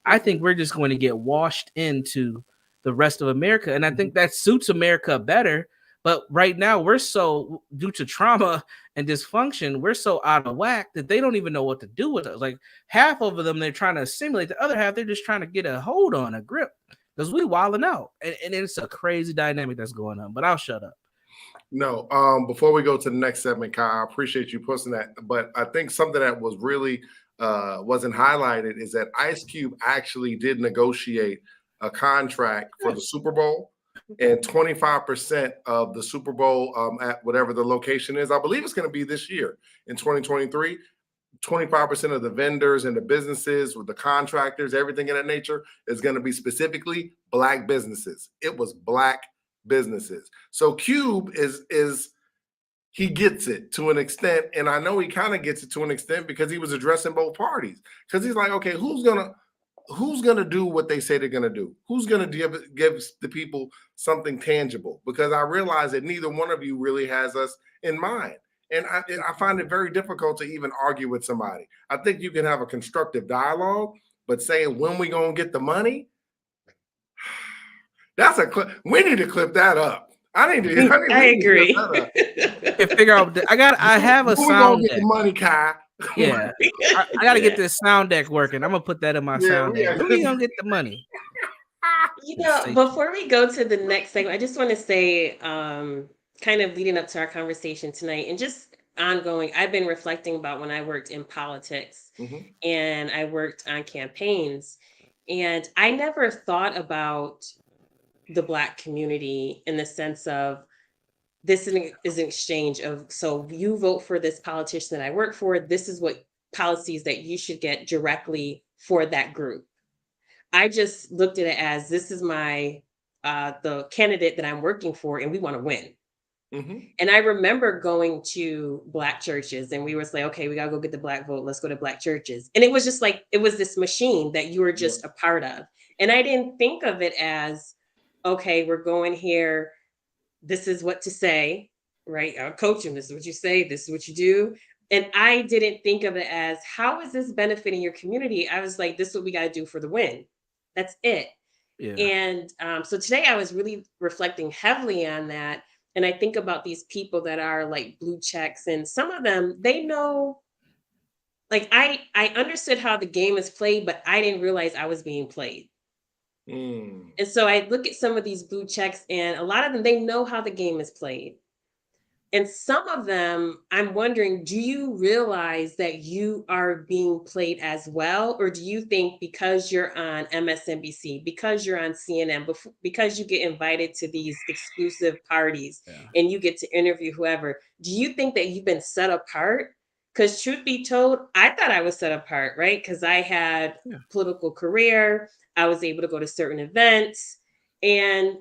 I think we're just going to get washed into the rest of America. And I think that suits America better. But right now, we're so, due to trauma and dysfunction, we're so out of whack that they don't even know what to do with us. Like half of them, they're trying to assimilate. The other half, they're just trying to get a hold on, a grip, because we wilding out. And it's a crazy dynamic that's going on. But I'll shut up. No, before we go to the next segment, Kyle, I appreciate you posting that. But I think something that was really wasn't highlighted is that Ice Cube actually did negotiate a contract for the Super Bowl, and 25% of the Super Bowl at whatever the location is, I believe it's going to be this year in 2023. 25% of the vendors and the businesses with the contractors, everything in that nature, is going to be specifically Black businesses. It was Black businesses. So Cube is he gets it to an extent, and I know he kind of gets it to an extent because he was addressing both parties. Because he's like, okay, who's gonna do what they say they're gonna do? Who's gonna give the people something tangible? Because I realize that neither one of you really has us in mind. And I find it very difficult to even argue with somebody. I think you can have a constructive dialogue, but saying when we gonna get the money, that's a clip. We need to clip that up. I agree. And figure out. I have a sound deck. Get the money, Kai. Yeah, I got to get this sound deck working. I'm gonna put that in my sound deck. When are we gonna get the money? Before we go to the next segment, I just want to say, kind of leading up to our conversation tonight, and just ongoing, I've been reflecting about when I worked in politics, and I worked on campaigns, and I never thought about the Black community in the sense of this is an exchange of, so you vote for this politician that I work for, this is what policies that you should get directly for that group. I just looked at it as, this is my the candidate that I'm working for, and we want to win. And I remember going to Black churches, and we were like, okay, we gotta go get the Black vote, let's go to Black churches. And it was just like, it was this machine that you were just a part of. And I didn't think of it as, okay, we're going here, this is what to say, right? I'll coach him, this is what you say, this is what you do. And I didn't think of it as, how is this benefiting your community? I was like, this is what we got to do for the win. That's it. Yeah. And so today I was really reflecting heavily on that. And I think about these people that are like blue checks, and some of them, they know, like I understood how the game is played, but I didn't realize I was being played. And so I look at some of these blue checks, and a lot of them, they know how the game is played. And some of them, I'm wondering, do you realize that you are being played as well? Or do you think because you're on MSNBC, because you're on CNN, because you get invited to these exclusive parties and you get to interview whoever, do you think that you've been set apart? Because truth be told, I thought I was set apart, right? Because I had a political career. I was able to go to certain events, and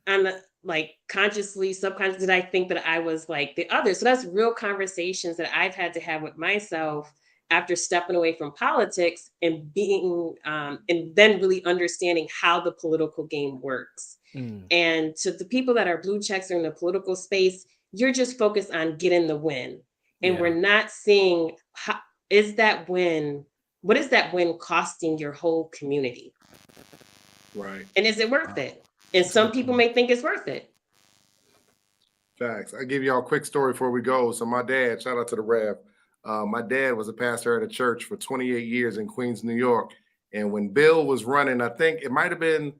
I'm like consciously, subconsciously, did I think that I was like the others? So that's real conversations that I've had to have with myself after stepping away from politics and being, and then really understanding how the political game works. And to the people that are blue checks or in the political space, you're just focused on getting the win. And we're not seeing, how is that win, what is that win costing your whole community? Right. And is it worth it? And some people may think it's worth it. Facts. I'll give y'all a quick story before we go. So my dad, shout out to the Rev. My dad was a pastor at a church for 28 years in Queens, New York. And when Bill was running, I think it might have been,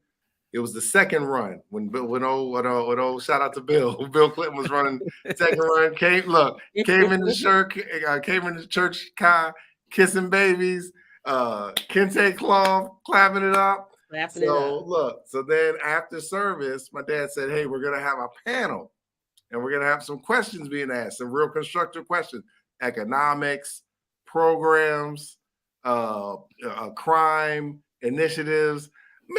it was the second run when old shout out to Bill. Bill Clinton was running second run. Came in the church, Kai, kissing babies, kente cloth, clapping it up. So then after service, my dad said, hey, we're going to have a panel, and we're going to have some questions being asked, some real constructive questions, economics, programs, crime, initiatives.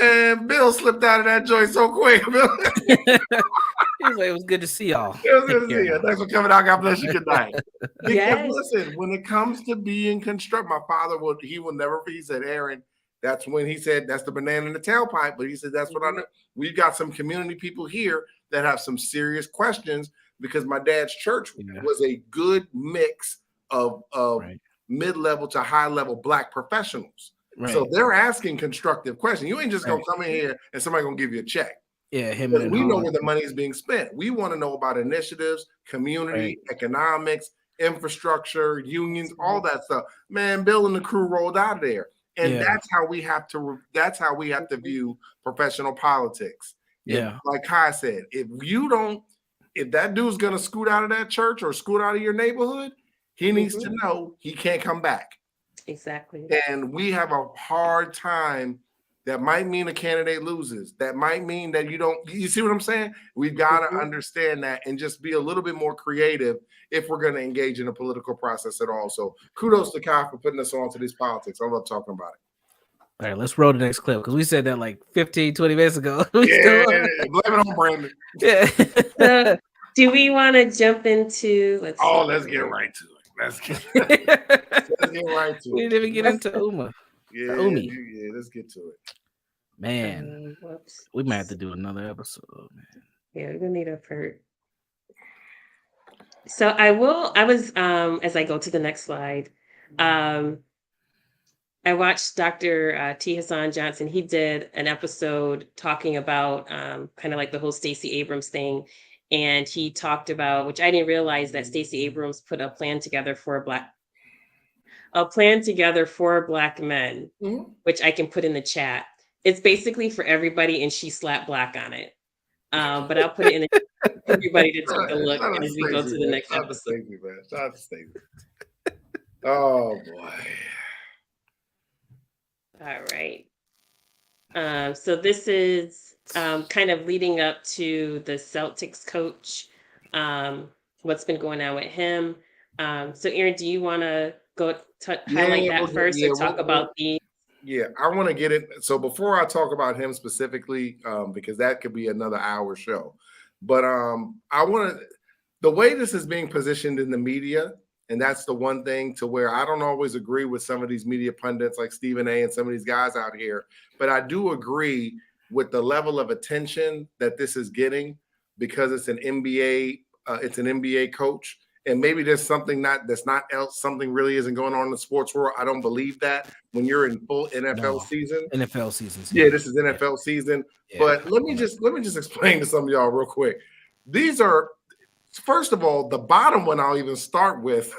Man, Bill slipped out of that joint so quick. Bill. He was like, it was good to see y'all. It was good to see you. Thanks for coming out. God bless you. Good night. Because Yes. listen, when it comes to being constructive, my father will never, he said, Aaron, that's when he said, that's the banana in the tailpipe. But he said, that's what I know. We've got some community people here that have some serious questions because my dad's church was a good mix of mid-level to high-level Black professionals. Right. So they're asking constructive questions. You ain't just gonna come in here and somebody gonna give you a check. Yeah, we know where the money is being spent. We want to know about initiatives, community, economics, infrastructure, unions, all that stuff. Man, Bill and the crew rolled out of there, and that's how we have to. That's how we have to view professional politics. Yeah, like Kai said, if that dude's gonna scoot out of that church or scoot out of your neighborhood, he needs to know he can't come back. Exactly. And we have a hard time. That might mean a candidate loses. That might mean that you see what I'm saying? We've got to understand that and just be a little bit more creative if we're going to engage in a political process at all. So kudos to Kai for putting us on to these politics. I love talking about it. All right, let's roll the next clip because we said that like 15, 20 minutes ago. Blame it on Brandon. Yeah. So, do we want to jump into, let's get right to it. Let's get right to it. We didn't even get into Uma. Yeah, let's get to it. Man, we might have to do another episode, man. Yeah, we're gonna need a part. So I was as I go to the next slide, I watched Dr. T. Hassan Johnson. He did an episode talking about kind of like the whole Stacey Abrams thing. And he talked about, which I didn't realize, that Stacey Abrams put a plan together for Black men, which I can put in the chat. It's basically for everybody, and she slapped Black on it. But I'll put it in the chat for everybody to take a look as we go to the next episode. Shout out to Stacey. Oh boy. All right. So this is kind of leading up to the Celtics coach. What's been going on with him? So Aaron, do you want to go highlight that first or talk about the? Yeah, I want to get it. So before I talk about him specifically, because that could be another hour show, but I want to, the way this is being positioned in the media, and that's the one thing to where I don't always agree with some of these media pundits like Stephen A. and some of these guys out here, but I do agree with the level of attention that this is getting because it's an NBA coach. And maybe there's something something really isn't going on in the sports world. I don't believe that when you're in full NFL season. NFL season. Yeah, this is NFL season. Yeah. But let me just explain to some of y'all real quick. These are, first of all, the bottom one I'll even start with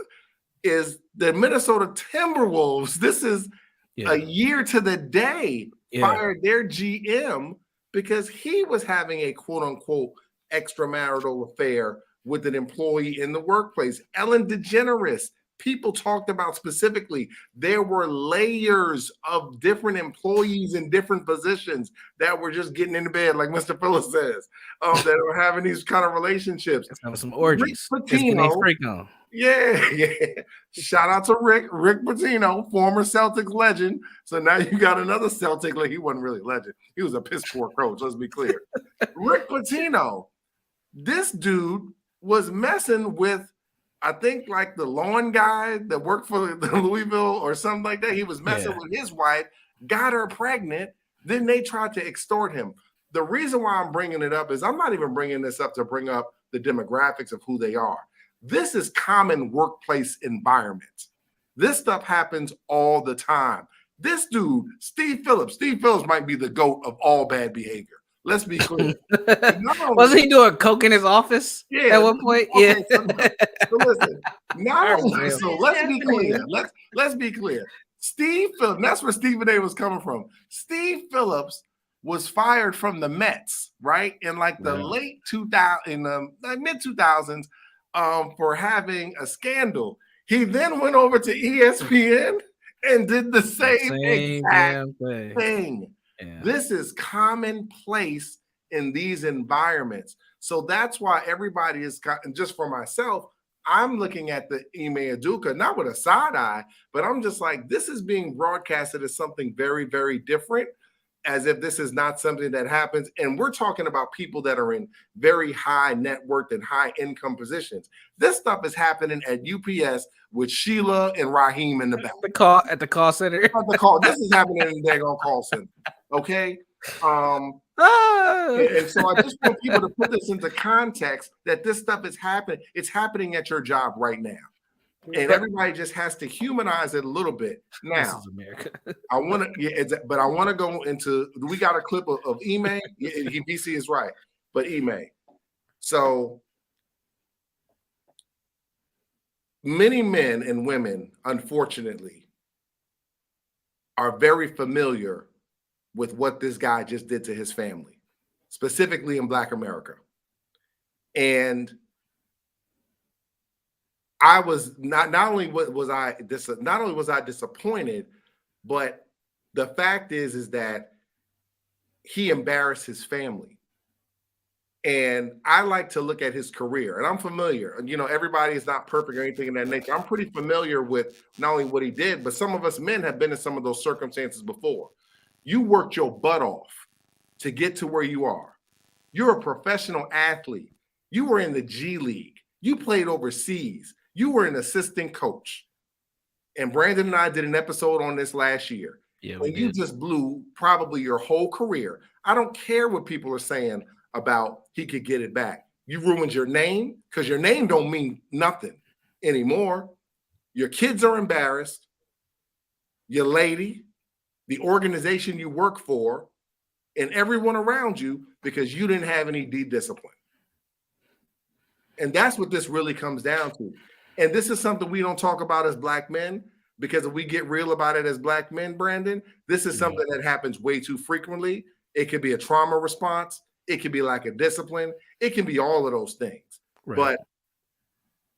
is the Minnesota Timberwolves. This is a year to the day fired their GM because he was having a quote unquote extramarital affair with an employee in the workplace. Ellen DeGeneres, people talked about specifically, there were layers of different employees in different positions that were just getting into bed, like Mr. Phillips says, that were having these kind of relationships. Some orgies. Rick Pitino, yeah. Shout out to Rick Pitino, former Celtics legend. So now you got another Celtic, like he wasn't really a legend. He was a piss poor coach, let's be clear. Rick Pitino, this dude was messing with, I think, like the lawn guy that worked for the Louisville or something like that. He was messing with his wife, got her pregnant. Then they tried to extort him. The reason why I'm bringing it up is I'm not even bringing this up to bring up the demographics of who they are. This is common workplace environment. This stuff happens all the time. This dude, Steve Phillips might be the GOAT of all bad behavior. Let's be clear. Wasn't he doing coke in his office at one point? Okay, so listen. So let's be clear. Let's be clear. Steve Phillips, that's where Stephen A. was coming from. Steve Phillips was fired from the Mets, right? In like the late 2000s, in the mid 2000s, for having a scandal. He then went over to ESPN and did the same exact thing. Yeah. This is commonplace in these environments. So that's why everybody is, just for myself, I'm looking at the Ime Udoka, not with a side eye, but I'm just like, this is being broadcasted as something very, very different. as if this is not something that happens. And we're talking about people that are in very high net worth and high income positions. This stuff is happening at UPS with Sheila and Raheem in the back. At the call center. This is happening in the daggone call center. Okay. And so I just want people to put this into context that this stuff is happening. It's happening at your job right now. And everybody just has to humanize it a little bit. Now, this is America. I want to, but I want to go into. We got a clip of Ime. BC is right, but Ime. So many men and women, unfortunately, are very familiar with what this guy just did to his family, specifically in Black America, and I was not only was I disappointed, but the fact is that he embarrassed his family. And I like to look at his career, and I'm familiar. You know, everybody is not perfect or anything in that nature. I'm pretty familiar with not only what he did, but some of us men have been in some of those circumstances before. You worked your butt off to get to where you are. You're a professional athlete. You were in the G League. You played overseas. You were an assistant coach. And Brandon and I did an episode on this last year. Yeah, and you just blew probably your whole career. I don't care what people are saying about he could get it back. You ruined your name because your name don't mean nothing anymore. Your kids are embarrassed. Your lady, the organization you work for, and everyone around you because you didn't have any discipline. And that's what this really comes down to. And this is something we don't talk about as Black men, because if we get real about it as Black men, Brandon, this is something that happens way too frequently. It could be a trauma response. It could be like a discipline. It can be all of those things. Right. But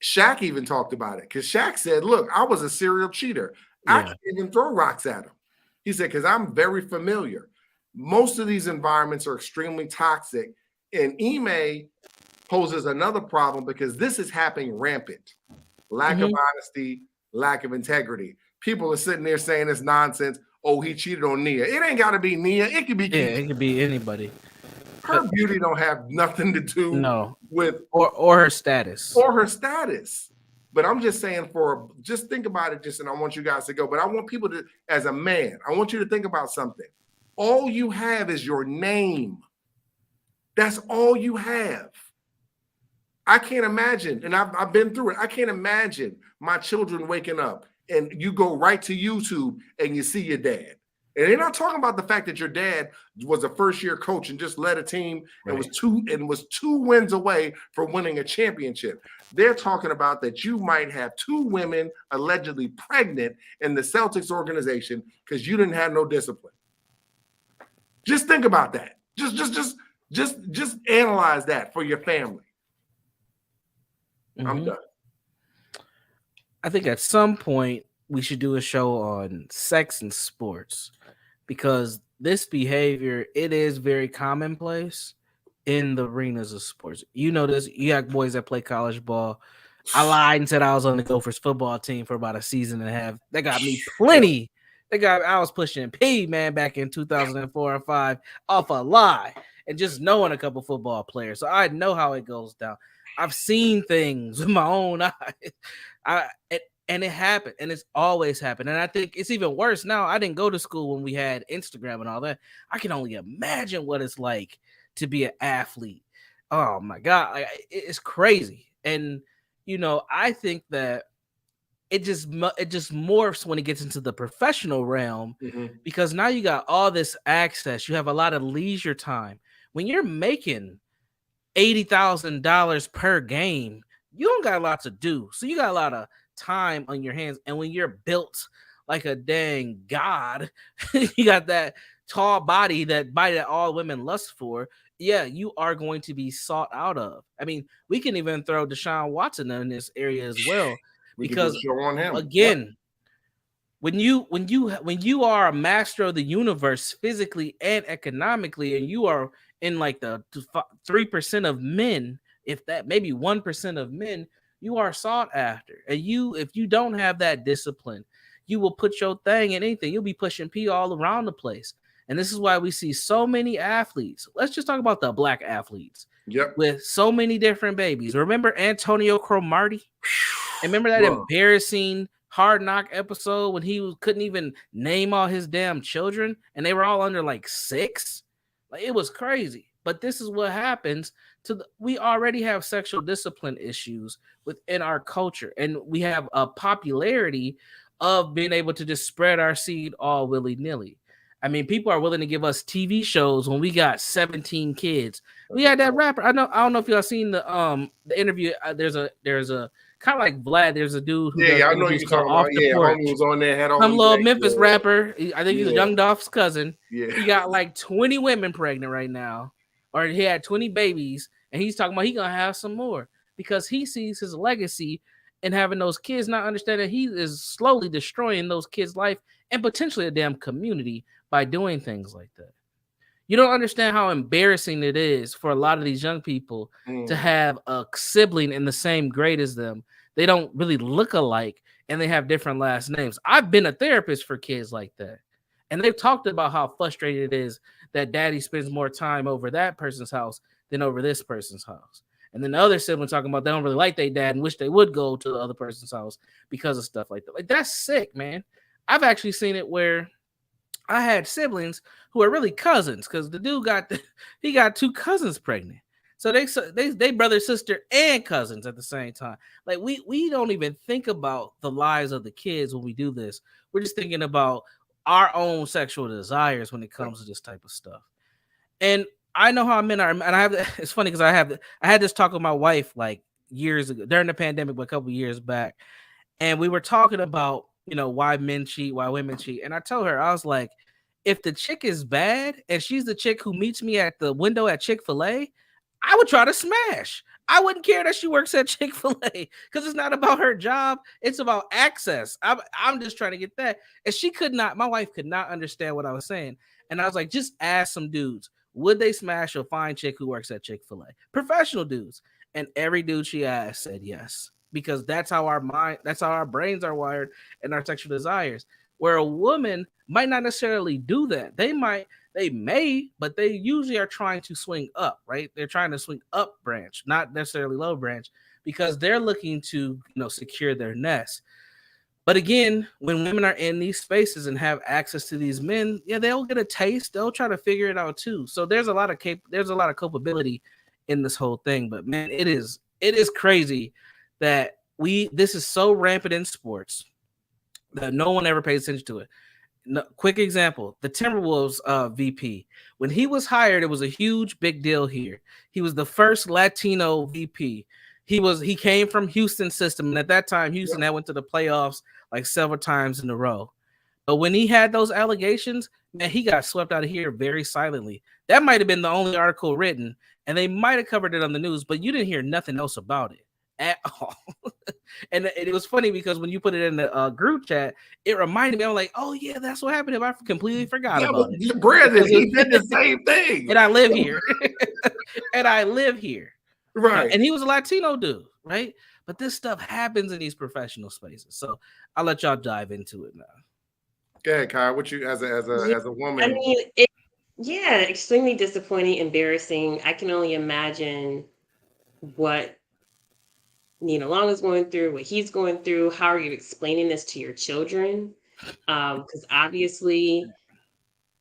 Shaq even talked about it because Shaq said, look, I was a serial cheater. I can't even throw rocks at him. He said, because I'm very familiar. Most of these environments are extremely toxic. And Ime poses another problem because this is happening rampant. Lack of honesty, lack of integrity. People are sitting there saying it's nonsense. Oh, he cheated on Nia. It ain't got to be Nia. It could be it could be anybody. Her beauty don't have nothing to do with or her status. Or her status. But I'm just saying just think about it, and I want you guys to go. But I want people to, as a man, I want you to think about something. All you have is your name. That's all you have. I can't imagine, and I've been through it. I can't imagine my children waking up and you go right to YouTube and you see your dad. And they're not talking about the fact that your dad was a first-year coach and just led a team and was two wins away from winning a championship. They're talking about that you might have 2 women allegedly pregnant in the Celtics organization because you didn't have no discipline. Just think about that. Just analyze that for your family. I'm done. I think at some point we should do a show on sex and sports, because this behavior, it is very commonplace in the arenas of sports. You know this. You got boys that play college ball. I lied and said I was on the Gophers football team for about a season and a half. They got me plenty. I was pushing P, man, back in 2004 or 5 off a lie and just knowing a couple football players. So I know how it goes down. I've seen things with my own eyes. And it happened, and it's always happened. And I think it's even worse now. I didn't go to school when we had Instagram and all that. I can only imagine what it's like to be an athlete. Oh my God, it's crazy. And I think that it just morphs when it gets into the professional realm, because now you got all this access. You have a lot of leisure time. When you're making $80,000 per game, you don't got a lot to do. So you got a lot of time on your hands. And when you're built like a dang god, you got that tall body, that body that all women lust for. Yeah, you are going to be sought out of. I mean, we can even throw Deshaun Watson in this area as well, because on him. Again, when you are a master of the universe physically and economically, and you are in like the 3% of men, if that, maybe 1% of men, you are sought after. And if you don't have that discipline, you will put your thing in anything. You'll be pushing P all around the place. And this is why we see so many athletes. Let's just talk about the black athletes. Yep. With so many different babies. Remember Antonio Cromartie? And remember that embarrassing Hard Knock episode when he couldn't even name all his damn children and they were all under like 6? Like, it was crazy. But this is what happens we already have sexual discipline issues within our culture, and we have a popularity of being able to just spread our seed all willy-nilly. I mean, people are willing to give us TV shows when we got 17 kids. We had that rapper. I don't know if y'all seen the interview. There's a kind of like Vlad. There's a dude who I know you're talking about. Homie was on there, had all some little Memphis rapper. I think he's Young Dolph's cousin. Yeah. He got like 20 women pregnant right now, or he had 20 babies, and he's talking about he gonna have some more because he sees his legacy and having those kids, not understanding he is slowly destroying those kids' life and potentially a damn community by doing things like that. You don't understand how embarrassing it is for a lot of these young people to have a sibling in the same grade as them. They don't really look alike and they have different last names. I've been a therapist for kids like that. And they've talked about how frustrating it is that daddy spends more time over that person's house than over this person's house. And then the other sibling talking about they don't really like their dad and wish they would go to the other person's house because of stuff like that. Like, that's sick, man. I've actually seen it where I had siblings who are really cousins because the dude got 2 cousins pregnant. So they brother, sister, and cousins at the same time. Like, we don't even think about the lives of the kids when we do this. We're just thinking about our own sexual desires when it comes to this type of stuff. And I know how men are, and it's funny because I had this talk with my wife like years ago during the pandemic, but a couple years back, and we were talking about, you know, why men cheat, why women cheat. And I told her, I was like, if the chick is bad and she's the chick who meets me at the window at Chick-fil-A, I would try to smash. I wouldn't care that she works at Chick-fil-A because it's not about her job. It's about access. I'm just trying to get that. And my wife could not understand what I was saying. And I was like, just ask some dudes, would they smash a fine chick who works at Chick-fil-A? Professional dudes. And every dude she asked said yes. Because that's how our brains are wired and our sexual desires. Where a woman might not necessarily do that. They may, but they usually are trying to swing up, right? They're trying to swing up branch, not necessarily low branch, because they're looking to, secure their nest. But again, when women are in these spaces and have access to these men, they'll get a taste. They'll try to figure it out too. So there's a lot of culpability in this whole thing. But man, it is crazy that this is so rampant in sports that no one ever pays attention to it. No, quick example, the Timberwolves VP. When he was hired, it was a huge big deal here. He was the first Latino VP. He came from Houston's system, and at that time, Houston had went to the playoffs like several times in a row. But when he had those allegations, man, he got swept out of here very silently. That might have been the only article written, and they might have covered it on the news, but you didn't hear nothing else about it at all. And it was funny because when you put it in the group chat, it reminded me. I'm like, oh yeah, that's what happened. I completely forgot about it. Brandon, he did the same thing. And I live here. Right. And he was a Latino dude, right? But this stuff happens in these professional spaces. So I'll let y'all dive into it now. Go ahead, Kyle. What you as a woman? I mean, extremely disappointing, embarrassing. I can only imagine what Nina Long is going through, what he's going through. How are you explaining this to your children? Because obviously,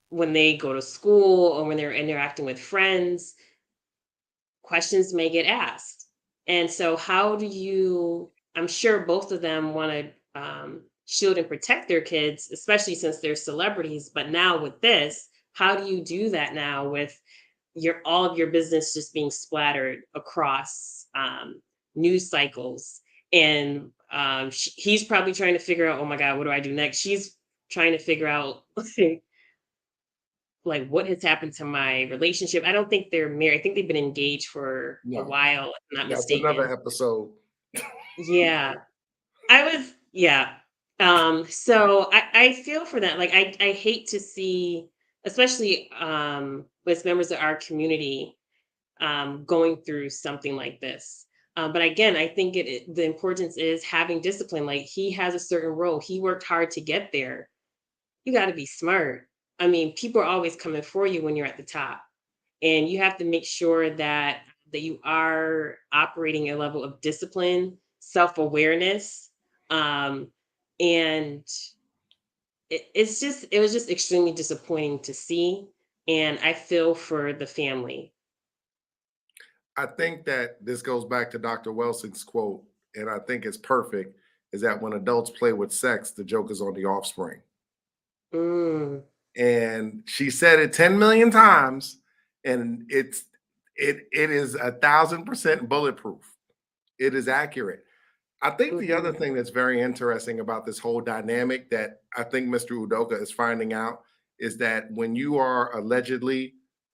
when they go to school or when they're interacting with friends, questions may get asked. And so how do you, I'm sure both of them want to shield and protect their kids, especially since they're celebrities. But now with this, how do you do that now with all of your business just being splattered across news cycles? And he's probably trying to figure out, oh my God, what do I do next? She's trying to figure out like what has happened to my relationship. I don't think they're married. I think they've been engaged for a while, if I'm not mistaken. Another episode. Yeah. So I feel for that. Like I hate to see, especially with members of our community going through something like this. But again, I think the importance is having discipline. Like he has a certain role. He worked hard to get there. You got to be smart. I mean, people are always coming for you when you're at the top, and you have to make sure that you are operating a level of discipline, self-awareness, and it was just extremely disappointing to see, and I feel for the family. I think that this goes back to Dr. Welsing's quote, and I think it's perfect, is that when adults play with sex, the joke is on the offspring. Mm. And she said it 10 million times, and it is 1,000% bulletproof. It is accurate. I think the other thing that's very interesting about this whole dynamic that I think Mr. Udoka is finding out is that when you are allegedly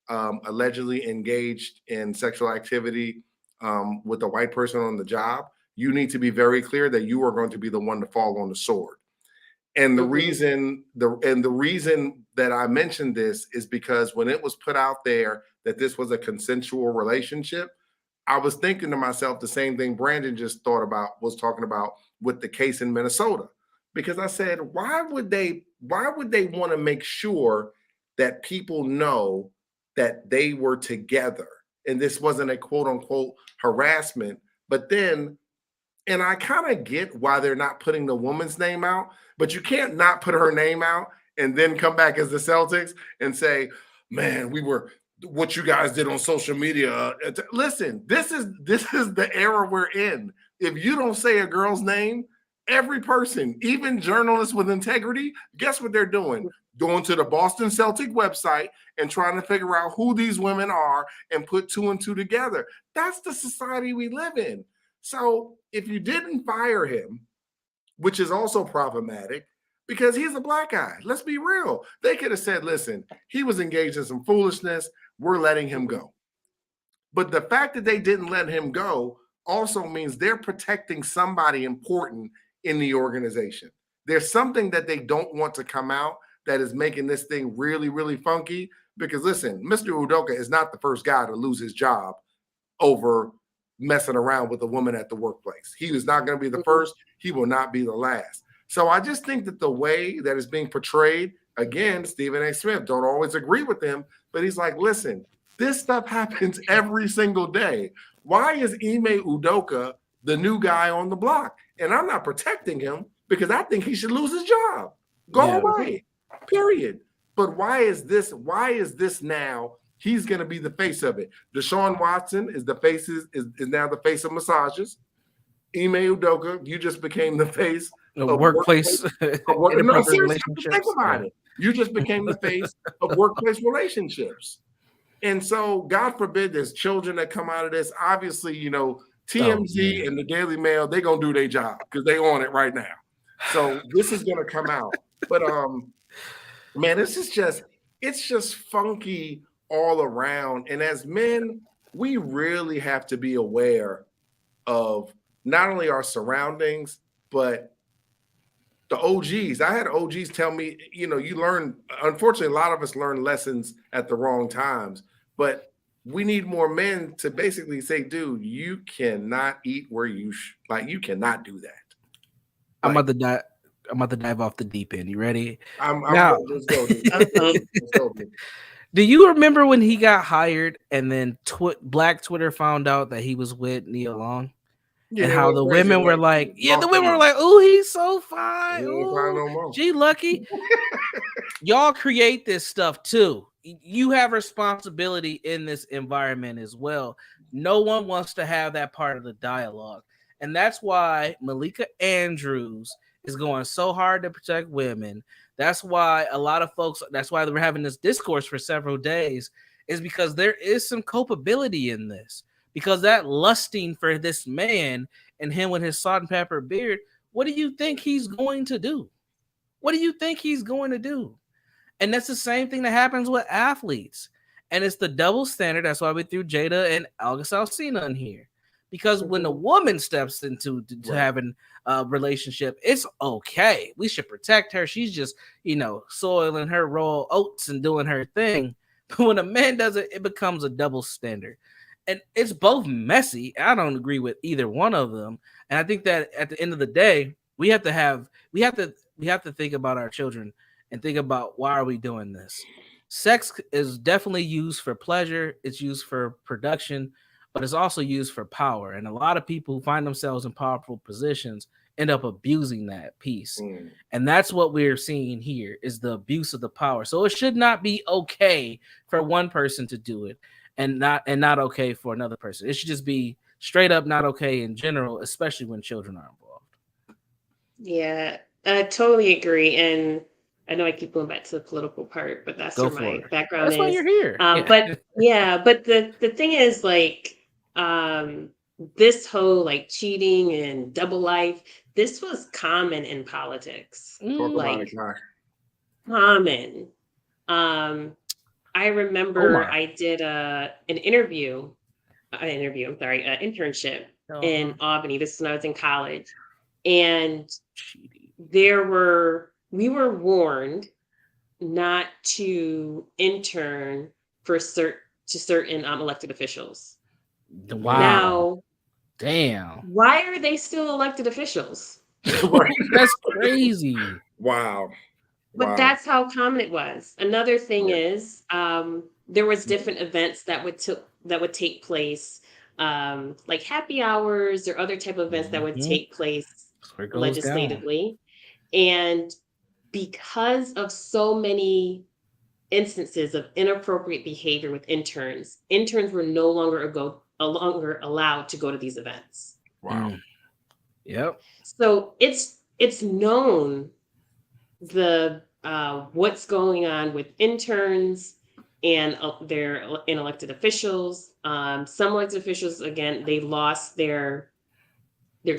engaged in sexual activity with a white person on the job, you need to be very clear that you are going to be the one to fall on the sword. And the reason that I mentioned this is because when it was put out there that this was a consensual relationship, I was thinking to myself the same thing Brandon just was talking about with the case in Minnesota. Because I said, why would they want to make sure that people know that they were together and this wasn't a quote unquote harassment? But then, and I kind of get why they're not putting the woman's name out, but you can't not put her name out and then come back as the Celtics and say, man, what you guys did on social media. Listen, this is the era we're in. If you don't say a girl's name, every person, even journalists with integrity, guess what they're doing? Going to the Boston Celtic website and trying to figure out who these women are and put two and two together. That's the society we live in. So if you didn't fire him, which is also problematic because he's a black guy, let's be real. They could have said, listen, he was engaged in some foolishness. We're letting him go. But the fact that they didn't let him go also means they're protecting somebody important in the organization. There's something that they don't want to come out that is making this thing really, really funky. Because listen, Mr. Udoka is not the first guy to lose his job over messing around with a woman at the workplace. He was not going to be the first. He will not be the last. So I just think that the way that is being portrayed, again, Stephen A. Smith, don't always agree with him, but he's like, listen, this stuff happens every single day. Why is Ime Udoka the new guy on the block? And I'm not protecting him because I think he should lose his job. Go away, period. But why is this now? He's going to be the face of it. Deshaun Watson is now the face of massages. Ime Udoka, you just became the face of workplace no, seriously, think about it. You just became the face of workplace relationships. And so, God forbid, there's children that come out of this. Obviously, TMZ and the Daily Mail, they're going to do their job because they on it right now. So this is going to come out. But, man, it's just funky all around. And as men, we really have to be aware of not only our surroundings, but the OGs. I had OGs tell me, you learn, unfortunately, a lot of us learn lessons at the wrong times, but we need more men to basically say, dude, you cannot eat where you you cannot do that. I'm about to dive off the deep end. You ready? Let's go, dude. Let's go, dude. Do you remember when he got hired and then Black Twitter found out that he was with Nia Long? Yeah, and how the women were like, oh, he's so fine. Ooh, she lucky. Y'all create this stuff too. You have responsibility in this environment as well. No one wants to have that part of the dialogue. And that's why Malika Andrews is going so hard to protect women. That's why a lot of folks, that's why we're having this discourse for several days, is because there is some culpability in this. Because that lusting for this man and him with his salt and pepper beard, what do you think he's going to do? What do you think he's going to do? And that's the same thing that happens with athletes. And it's the double standard. That's why we threw Jada and August Alsina in here. Because when a woman steps into having a relationship, it's okay. We should protect her. She's just, soiling her raw oats and doing her thing. But when a man does it, it becomes a double standard. And it's both messy. I don't agree with either one of them. And I think that at the end of the day, we have to think about our children and think about why are we doing this. Sex is definitely used for pleasure, it's used for production, but it's also used for power. And a lot of people who find themselves in powerful positions end up abusing that piece. And that's what we're seeing here is the abuse of the power. So it should not be okay for one person to do it and not okay for another person. It should just be straight up not okay in general, especially when children are involved. Yeah, I totally agree. And I know I keep going back to the political part, but that's where my background is. That's why you're here. But yeah, but the thing is, like, this whole like cheating and double life, this was common in politics. Talk about it, Kai. Common. I remember I did an internship in Albany. This is when I was in college. And we were warned not to intern for certain elected officials. Wow. Now, damn. Why are they still elected officials? That's crazy. Wow. But that's how common it was. Another thing is there was different events that would take place, like happy hours or other type of events that would take place legislatively. And because of so many instances of inappropriate behavior with interns were no longer allowed to go to these events. Wow. Yep. So it's known the what's going on with interns and their elected officials. Some elected officials, again, they lost their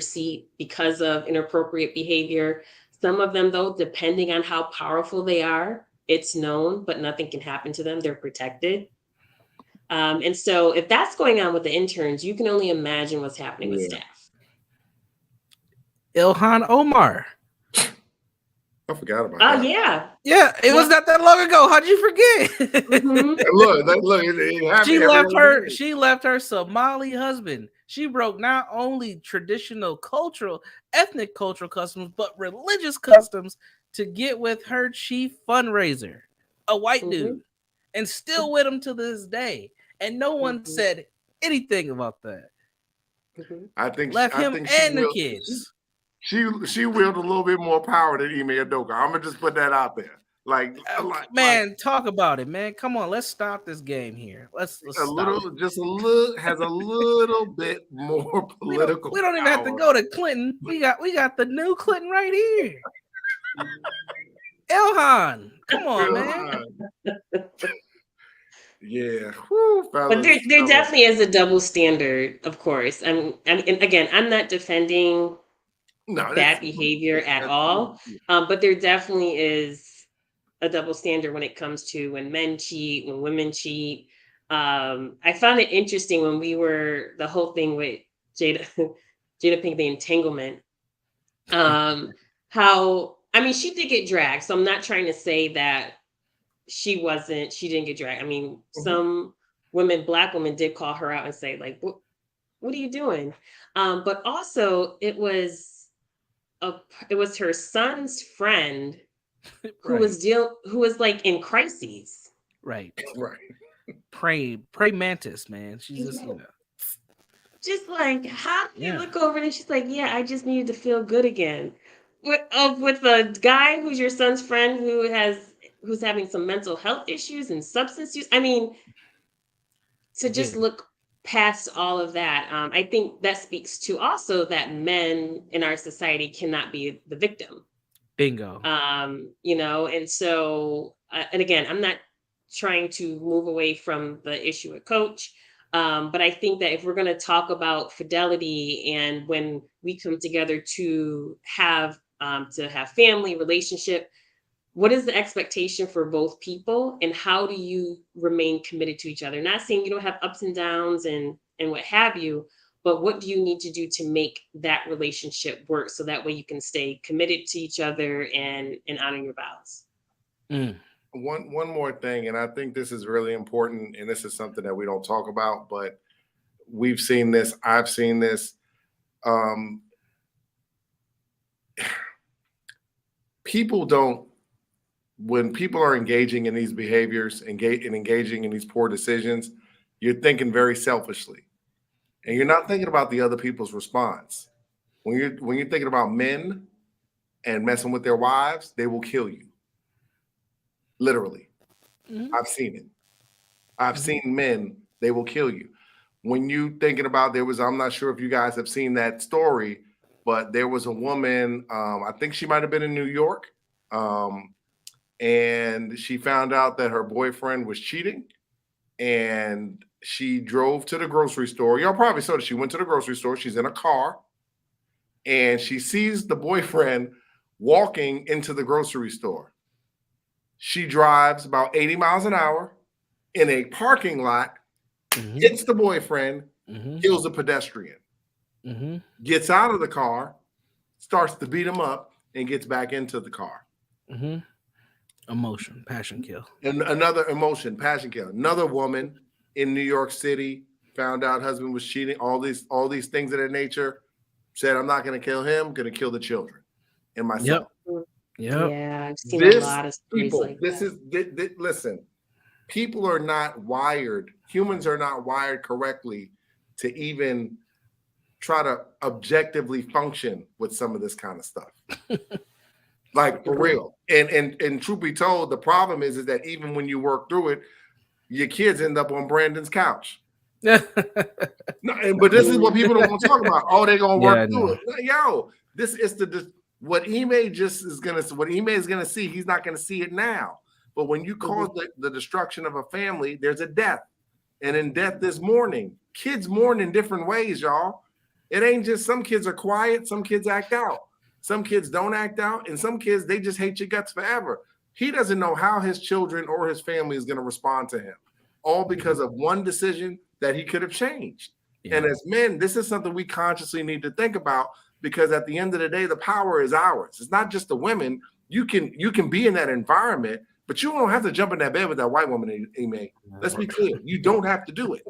seat because of inappropriate behavior. Some of them, though, depending on how powerful they are, it's known, but nothing can happen to them. They're protected. And so if that's going on with the interns, you can only imagine what's happening with staff. Ilhan Omar. I forgot about that. Oh, yeah. Yeah, it was not that long ago. How'd you forget? Look, she left her Somali husband. She broke not only traditional ethnic cultural customs, but religious customs to get with her chief fundraiser, a white dude, and still with him to this day. And no one said anything about that. I think the kids. She wielded a little bit more power than Ime Udoka. I'm gonna just put that out there. Talk about it, man. Come on, let's stop this game here. Let's has a little bit more political. We don't even have to go to Clinton. We got the new Clinton right here. Ilhan, come on, man. Yeah. But there definitely is a double standard, of course. And again, I'm not defending bad behavior at all. But there definitely is a double standard when it comes to when men cheat, when women cheat. I found it interesting when the whole thing with Jada Pinkett, the entanglement. She did get dragged. So I'm not trying to say that she didn't get dragged. I mean, some Black women did call her out and say, like, what are you doing? But also it was her son's friend who was like in crises. Right. Pray mantis, man. She's just, just like, how do you look over and she's like, yeah, I just needed to feel good again. With a guy who's your son's friend who's having some mental health issues and substance use. I mean, to just look past all of that, I think that speaks to also that men in our society cannot be the victim. Bingo. And so, and again, I'm not trying to move away from the issue with Coach, but I think that if we're going to talk about fidelity and when we come together to have family relationship, what is the expectation for both people and how do you remain committed to each other? Not saying you don't have ups and downs and what have you, but what do you need to do to make that relationship work so that way you can stay committed to each other and honor your vows? One more thing, and I think this is really important, and this is something that we don't talk about, but we've seen this, I've seen this. People don't when people are engaging in these behaviors, engaging in these poor decisions, you're thinking very selfishly, and you're not thinking about the other people's response. When you're thinking about men and messing with their wives, they will kill you. Literally, I've seen it. I've seen men, they will kill you. When you thinking about I'm not sure if you guys have seen that story, but there was a woman, I think she might have been in New York, and she found out that her boyfriend was cheating, and she drove to the grocery store. Y'all probably saw that she went to the grocery store. She's in a car, and she sees the boyfriend walking into the grocery store. She drives about 80 miles an hour in a parking lot, hits the boyfriend, kills a pedestrian, gets out of the car, starts to beat him up, and gets back into the car. Emotion, passion kill. And another emotion, passion kill. Another woman in New York City found out husband was cheating, all these things of that nature, said, I'm not going to kill him, going to kill the children and myself. Yep. Yeah, I've seen a lot of stories like that. Listen, people are not wired, humans are not wired correctly to even try to objectively function with some of this kind of stuff. Like, for real. And truth be told, the problem is that even when you work through it, your kids end up on Brandon's couch. No, but this is what people don't want to talk about. Oh, they're gonna work through it. Yo, this is what Ime is gonna see. He's not gonna see it now. But when you cause the destruction of a family, there's a death, and in death there's mourning. Kids mourn in different ways, y'all. It ain't just some kids are quiet, some kids act out. Some kids don't act out, and some kids, they just hate your guts forever. He doesn't know how his children or his family is going to respond to him, all because of one decision that he could have changed. Yeah. And as men, this is something we consciously need to think about, because at the end of the day, the power is ours. It's not just the women. You can be in that environment, but you don't have to jump in that bed with that white woman, Ime. Let's be clear. You don't have to do it.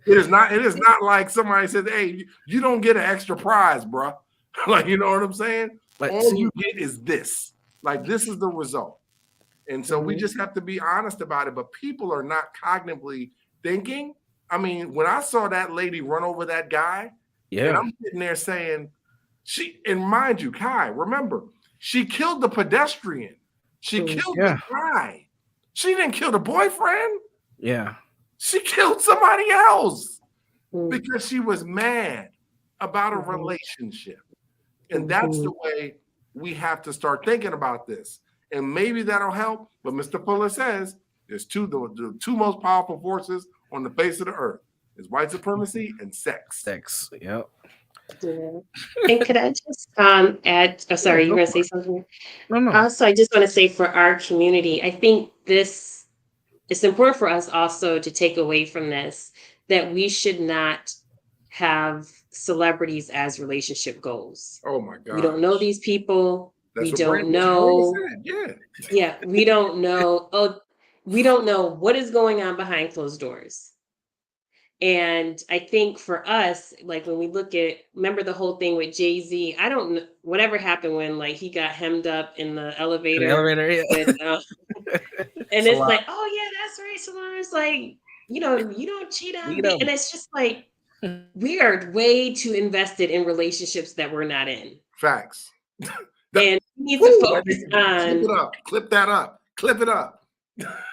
It is not like somebody says, hey, you don't get an extra prize, bro. Like, you know what I'm saying? Like, all you get is this. Like, this is the result. And so we just have to be honest about it. But people are not cognitively thinking. I mean, when I saw that lady run over that guy, and I'm sitting there saying, and mind you, Kai, remember, she killed the pedestrian. She killed the guy. She didn't kill the boyfriend. Yeah. She killed somebody else because she was mad about a relationship. And that's the way we have to start thinking about this. And maybe that'll help. But Mr. Fuller says there's the two most powerful forces on the face of the earth is white supremacy and sex. Sex. Yep. And could I just add? Oh, sorry, you were going to say something? No. Also, I just want to say for our community, I think it's important for us also to take away from this that we should not have celebrities as relationship goals. Oh my God. We don't know these people. We don't know. Yeah, we don't know. We don't know what is going on behind closed doors. And I think for us, like when we remember the whole thing with Jay-Z, I don't know whatever happened when like he got hemmed up in the elevator. And it's like, oh yeah, that's right. Solange, like, you don't cheat on me. And it's just like, we are way too invested in relationships that we're not in. Facts. And we need to focus on clip that up. Clip it up.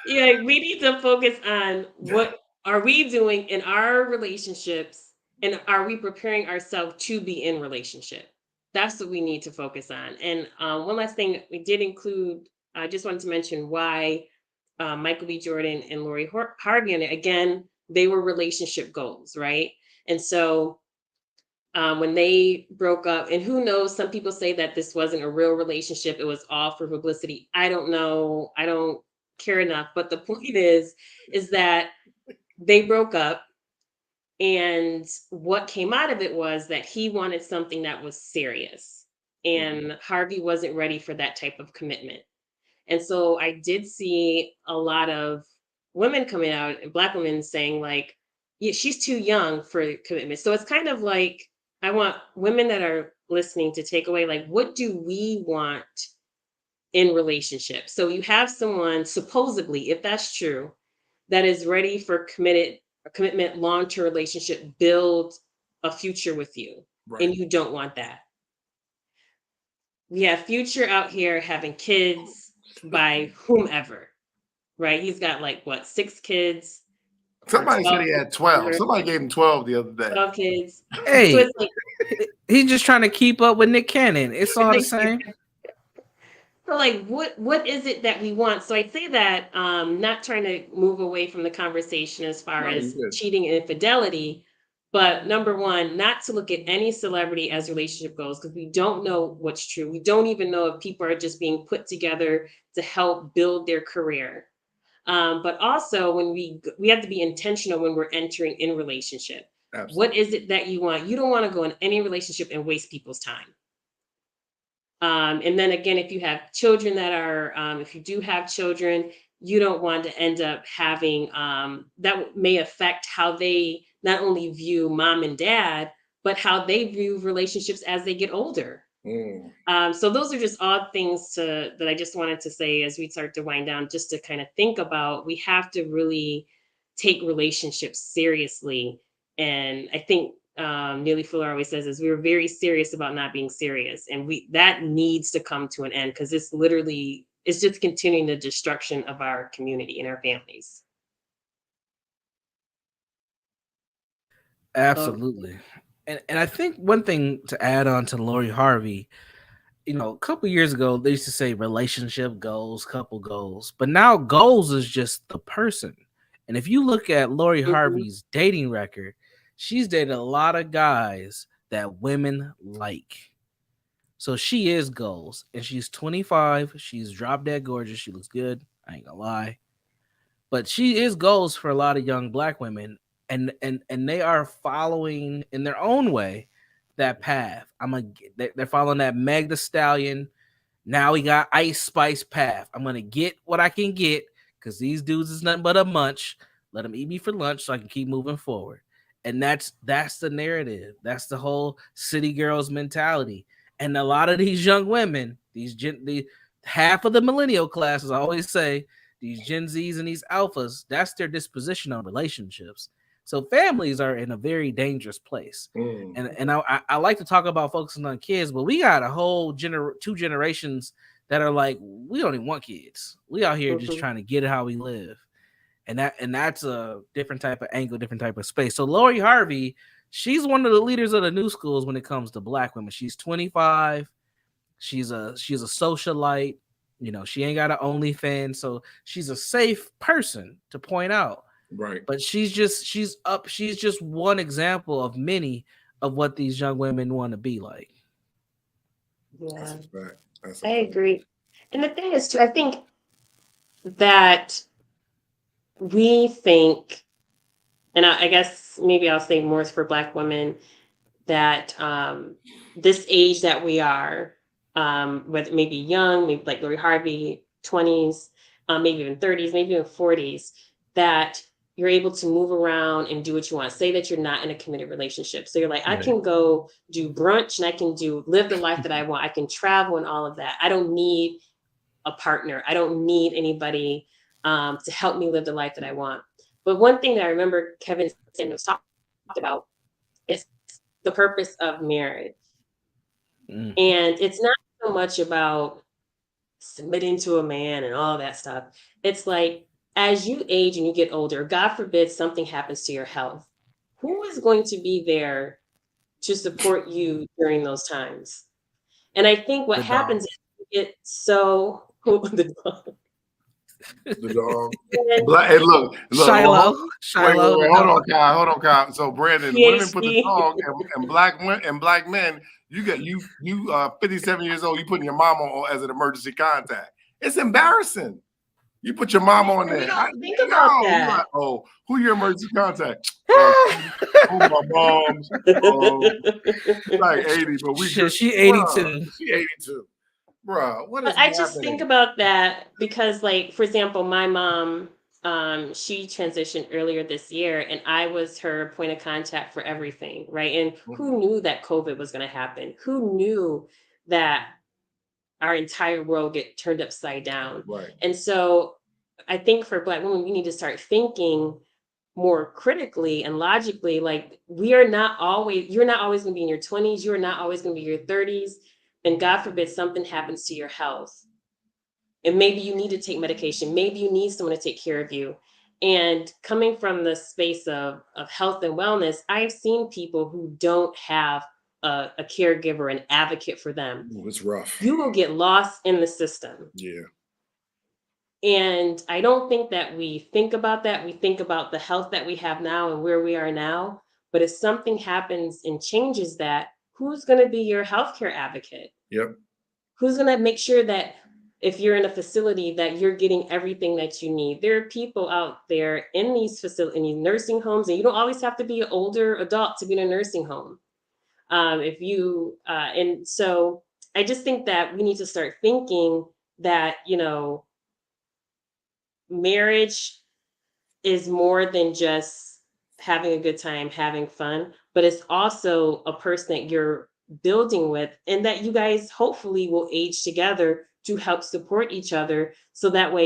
Yeah, we need to focus on what are we doing in our relationships, and are we preparing ourselves to be in relationship? That's what we need to focus on. And one last thing we did include, I just wanted to mention why Michael B. Jordan and Lori Harvey, and again, they were relationship goals, right? And so when they broke up, and who knows, some people say that this wasn't a real relationship, it was all for publicity. I don't know. I don't care enough. But the point is that they broke up, and what came out of it was that he wanted something that was serious, and Harvey wasn't ready for that type of commitment. And so I did see a lot of women coming out, and Black women saying like, yeah, she's too young for commitment. So it's kind of like, I want women that are listening to take away, like, what do we want in relationships. So you have someone supposedly, if that's true, that is ready for commitment, long-term relationship, build a future with you, and you don't want that. We have Future out here having kids by whomever, right? He's got like what, 6 kids? Somebody said he had 12. Somebody gave him 12 the other day. 12 kids. Hey, So it's like, he's just trying to keep up with Nick Cannon. It's all the same. so like, what is it that we want? So I say that, not trying to move away from the conversation as far as cheating and infidelity, but number one, not to look at any celebrity as relationship goals, because we don't know what's true. We don't even know if people are just being put together to help build their career. But also when we have to be intentional when we're entering in relationship. Absolutely. What is it that you want? You don't want to go in any relationship and waste people's time. And then again, if you have children that are, if you do have children, you don't want to end up having, that may affect how they not only view mom and dad, but how they view relationships as they get older. So those are just odd things that I just wanted to say as we start to wind down, just to kind of think about, we have to really take relationships seriously. And I think Neely Fuller always says is we're very serious about not being serious. And that needs to come to an end, because it's just continuing the destruction of our community and our families. Absolutely. And I think one thing to add on to Lori Harvey, a couple years ago, they used to say relationship goals, couple goals, but now goals is just the person. And if you look at Lori Harvey's dating record, she's dated a lot of guys that women like. So she is goals, and she's 25. She's drop dead gorgeous. She looks good. I ain't gonna lie. But she is goals for a lot of young Black women, and they are following in their own way that path. They're following that Meg Thee Stallion. Now we got Ice Spice path. I'm gonna get what I can get, because these dudes is nothing but a munch. Let them eat me for lunch so I can keep moving forward. And that's the narrative. That's the whole city girls mentality. And a lot of these young women, the half of the millennial classes, I always say, these Gen Zs and these alphas, that's their disposition on relationships. So families are in a very dangerous place. And I like to talk about focusing on kids, but we got a whole 2 generations that are like, we don't even want kids. We out here just trying to get it how we live. And that's a different type of angle, different type of space. So Lori Harvey, she's one of the leaders of the new schools when it comes to Black women. She's 25. She's a socialite. She ain't got an OnlyFans, so she's a safe person to point out. Right. But she's just one example of many of what these young women want to be like. Yeah, I agree. And the thing is too, I think that we think, and I guess maybe I'll say more for Black women, that this age that we are, whether maybe young, maybe like Lori Harvey, 20s, maybe even 30s, maybe even 40s, that you're able to move around and do what you want. Say that you're not in a committed relationship. So you're like, I can go do brunch and I can live the life that I want. I can travel and all of that. I don't need a partner. I don't need anybody to help me live the life that I want. But one thing that I remember Kevin Samuels talked about is the purpose of marriage. And it's not so much about submitting to a man and all that stuff. It's like, as you age and you get older, God forbid something happens to your health, who is going to be there to support you during those times? And I think what happens is you get so the dog. Hey, look, Shiloh. Wait, hold on, Kyle. So Brandon, women put the dog, and black men, you 57 years old, you putting your mom on as an emergency contact. It's embarrassing. You put your mom on there. Think about that. Like, oh, who your emergency contact? My mom's. Like 80, but she 82. She 82. Bro, what is I just think about that because, like, for example, my mom, she transitioned earlier this year, and I was her point of contact for everything, right? And who knew that COVID was going to happen? Who knew that our entire world get turned upside down. Right. And so I think for Black women, we need to start thinking more critically and logically. Like, you're not always going to be in your 20s. You're not always going to be in your 30s. And God forbid something happens to your health. And maybe you need to take medication. Maybe you need someone to take care of you. And coming from the space of health and wellness, I've seen people who don't have a caregiver, an advocate for them. Ooh, it's rough. You will get lost in the system. Yeah. And I don't think that we think about that. We think about the health that we have now and where we are now. But if something happens and changes that, who's going to be your healthcare advocate? Yep. Who's going to make sure that if you're in a facility that you're getting everything that you need? There are people out there in these facilities, in these nursing homes, and you don't always have to be an older adult to be in a nursing home. And so I just think that we need to start thinking that, marriage is more than just having a good time, having fun, but it's also a person that you're building with, and that you guys hopefully will age together to help support each other. So that way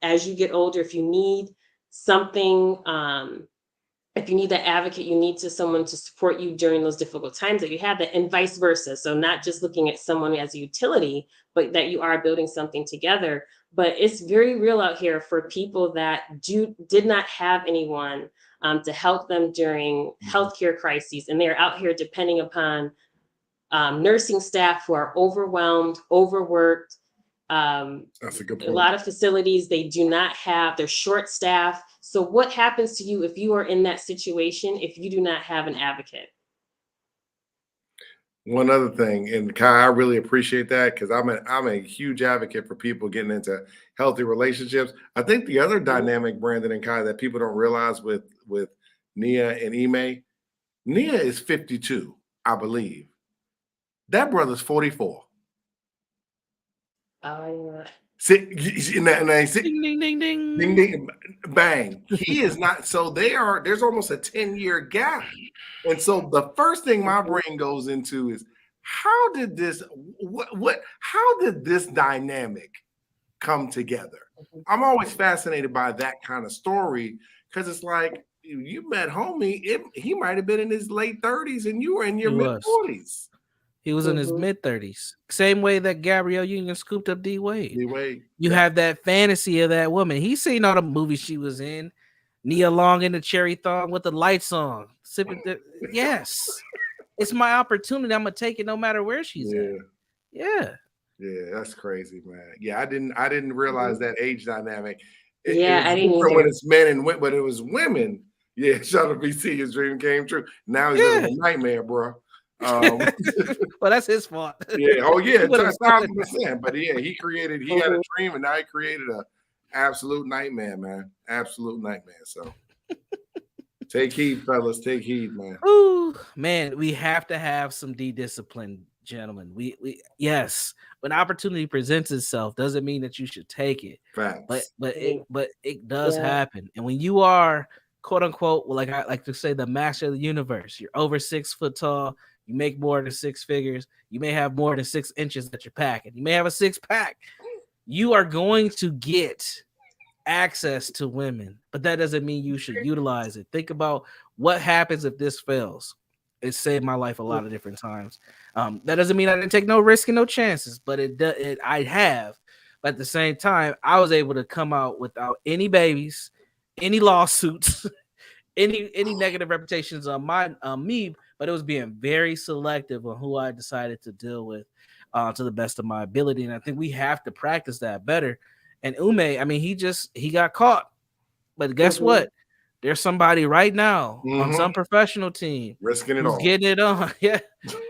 as you get older, if you need something, if you need that advocate, you need someone to support you during those difficult times that you have that, and vice versa. So not just looking at someone as a utility, but that you are building something together. But it's very real out here for people that did not have anyone to help them during healthcare crises. And they're out here depending upon nursing staff who are overwhelmed, overworked. That's a good point. A lot of facilities, they're short staffed. So what happens to you if you are in that situation, if you do not have an advocate? One other thing, and Kai, I really appreciate that, because I'm a huge advocate for people getting into healthy relationships. I think the other dynamic, Brandon and Kai, that people don't realize with Nia and Ime, Nia is 52, I believe. That brother's 44. Oh, Ding, ding, ding, ding, ding, ding, bang. He is not. So there's almost a 10-year gap. And so the first thing my brain goes into is, how did this dynamic come together? I'm always fascinated by that kind of story, because it's like, you met homie, he might have been in his late 30s and you were in your mid 40s. He was in his mid 30s. Same way that Gabrielle Union scooped up D Wade. You have that fantasy of that woman. He's seen all the movies she was in. Nia Long in the cherry thong with the lights on. Yes. It's my opportunity. I'm gonna take it no matter where she's at. Yeah. Yeah, that's crazy, man. Yeah, I didn't realize that age dynamic. I didn't either. When it's men and women, but it was women. Yeah, shout out to BC, his dream came true. Now he's living a nightmare, bro. Well, that's his fault. Yeah. Oh, yeah. 1,000%. But yeah, he had a dream, and now he created a absolute nightmare, man. Absolute nightmare. So take heed, fellas. Take heed, man. Ooh, man, we have to have some discipline, gentlemen. We yes, when opportunity presents itself, doesn't mean that you should take it. Facts. But it does happen. And when you are, quote unquote, like I like to say, the master of the universe, you're over 6 foot tall. You make more than 6 figures. You may have more than 6 inches that you're packing. You may have a 6-pack. You are going to get access to women, but that doesn't mean you should utilize it. Think about what happens if this fails. It saved my life a lot of different times. That doesn't mean I didn't take no risk and no chances, but I have. But at the same time, I was able to come out without any babies, any lawsuits, any negative reputations on me. But it was being very selective on who I decided to deal with to the best of my ability. And I think we have to practice that better. And Ume, I mean, he got caught. But guess what? There's somebody right now on some professional team risking it who's all, getting it on. Yeah,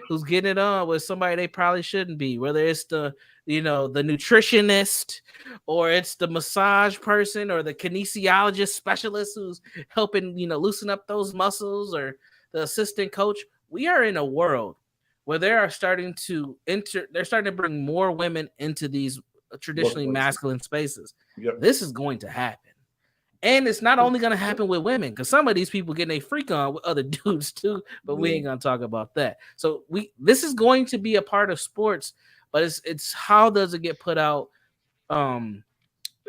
who's getting it on with somebody they probably shouldn't be, whether it's the nutritionist, or it's the massage person, or the kinesiologist specialist who's helping, loosen up those muscles, or the assistant coach. We are in a world where they're starting to bring more women into these traditionally masculine spaces. Yep. This is going to happen. And it's not only going to happen with women, because some of these people getting a freak on with other dudes too, but we ain't going to talk about that. So this is going to be a part of sports but it's how does it get put out?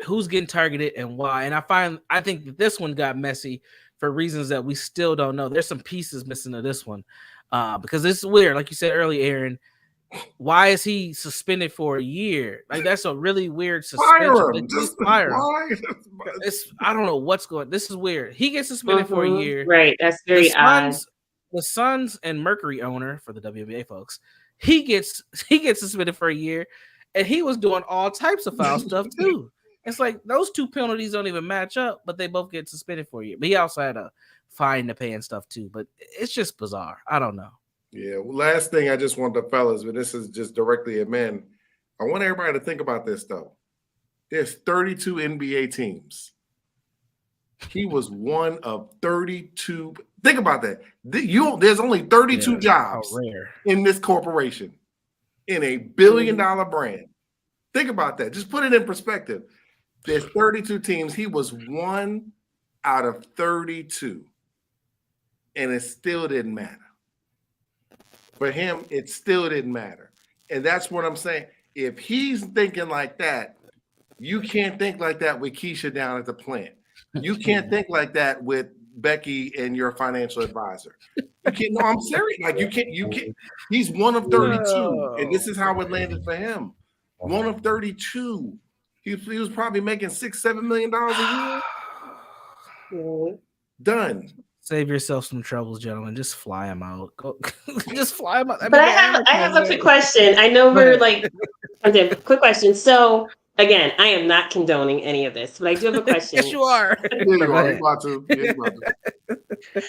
Who's getting targeted and why? And I think that this one got messy for reasons that we still don't know. There's some pieces missing to this one because it's weird. Like you said earlier, Aaron, why is he suspended for a year? Like that's a really weird suspension. Fire him. Just fire him. I don't know what's going. This is weird. He gets suspended for a year. Right. That's very odd. The Suns and Mercury owner for the WNBA folks, he gets suspended for a year, and he was doing all types of foul stuff too. It's like those two penalties don't even match up, but they both get suspended for a year. But he also had a fine to pay and stuff too. But it's just bizarre. I don't know. Yeah. Well, last thing I just want the fellas, but this is just directly at men. I want everybody to think about this though. There's 32 NBA teams. He was one of 32. Think about that. There's only 32 jobs in this corporation in a $1 billion brand. Think about that. Just put it in perspective. There's 32 teams. He was one out of 32. And it still didn't matter. For him, it still didn't matter. And that's what I'm saying. If he's thinking like that, you can't think like that with Keisha down at the plant. You can't think like that with Becky and your financial advisor. You can't. No, I'm serious. Like you can't. He's one of 32, and this is how it landed for him. One of 32. He was probably making $6-7 million a year. Done. Save yourself some troubles, gentlemen. Just fly him out. Go, just fly him out. But I have a quick question. I know we're like, okay, quick question. So again, I am not condoning any of this, but I do have a question. Yes, you are. Yeah, you are. You're about to. Yeah, you're about to.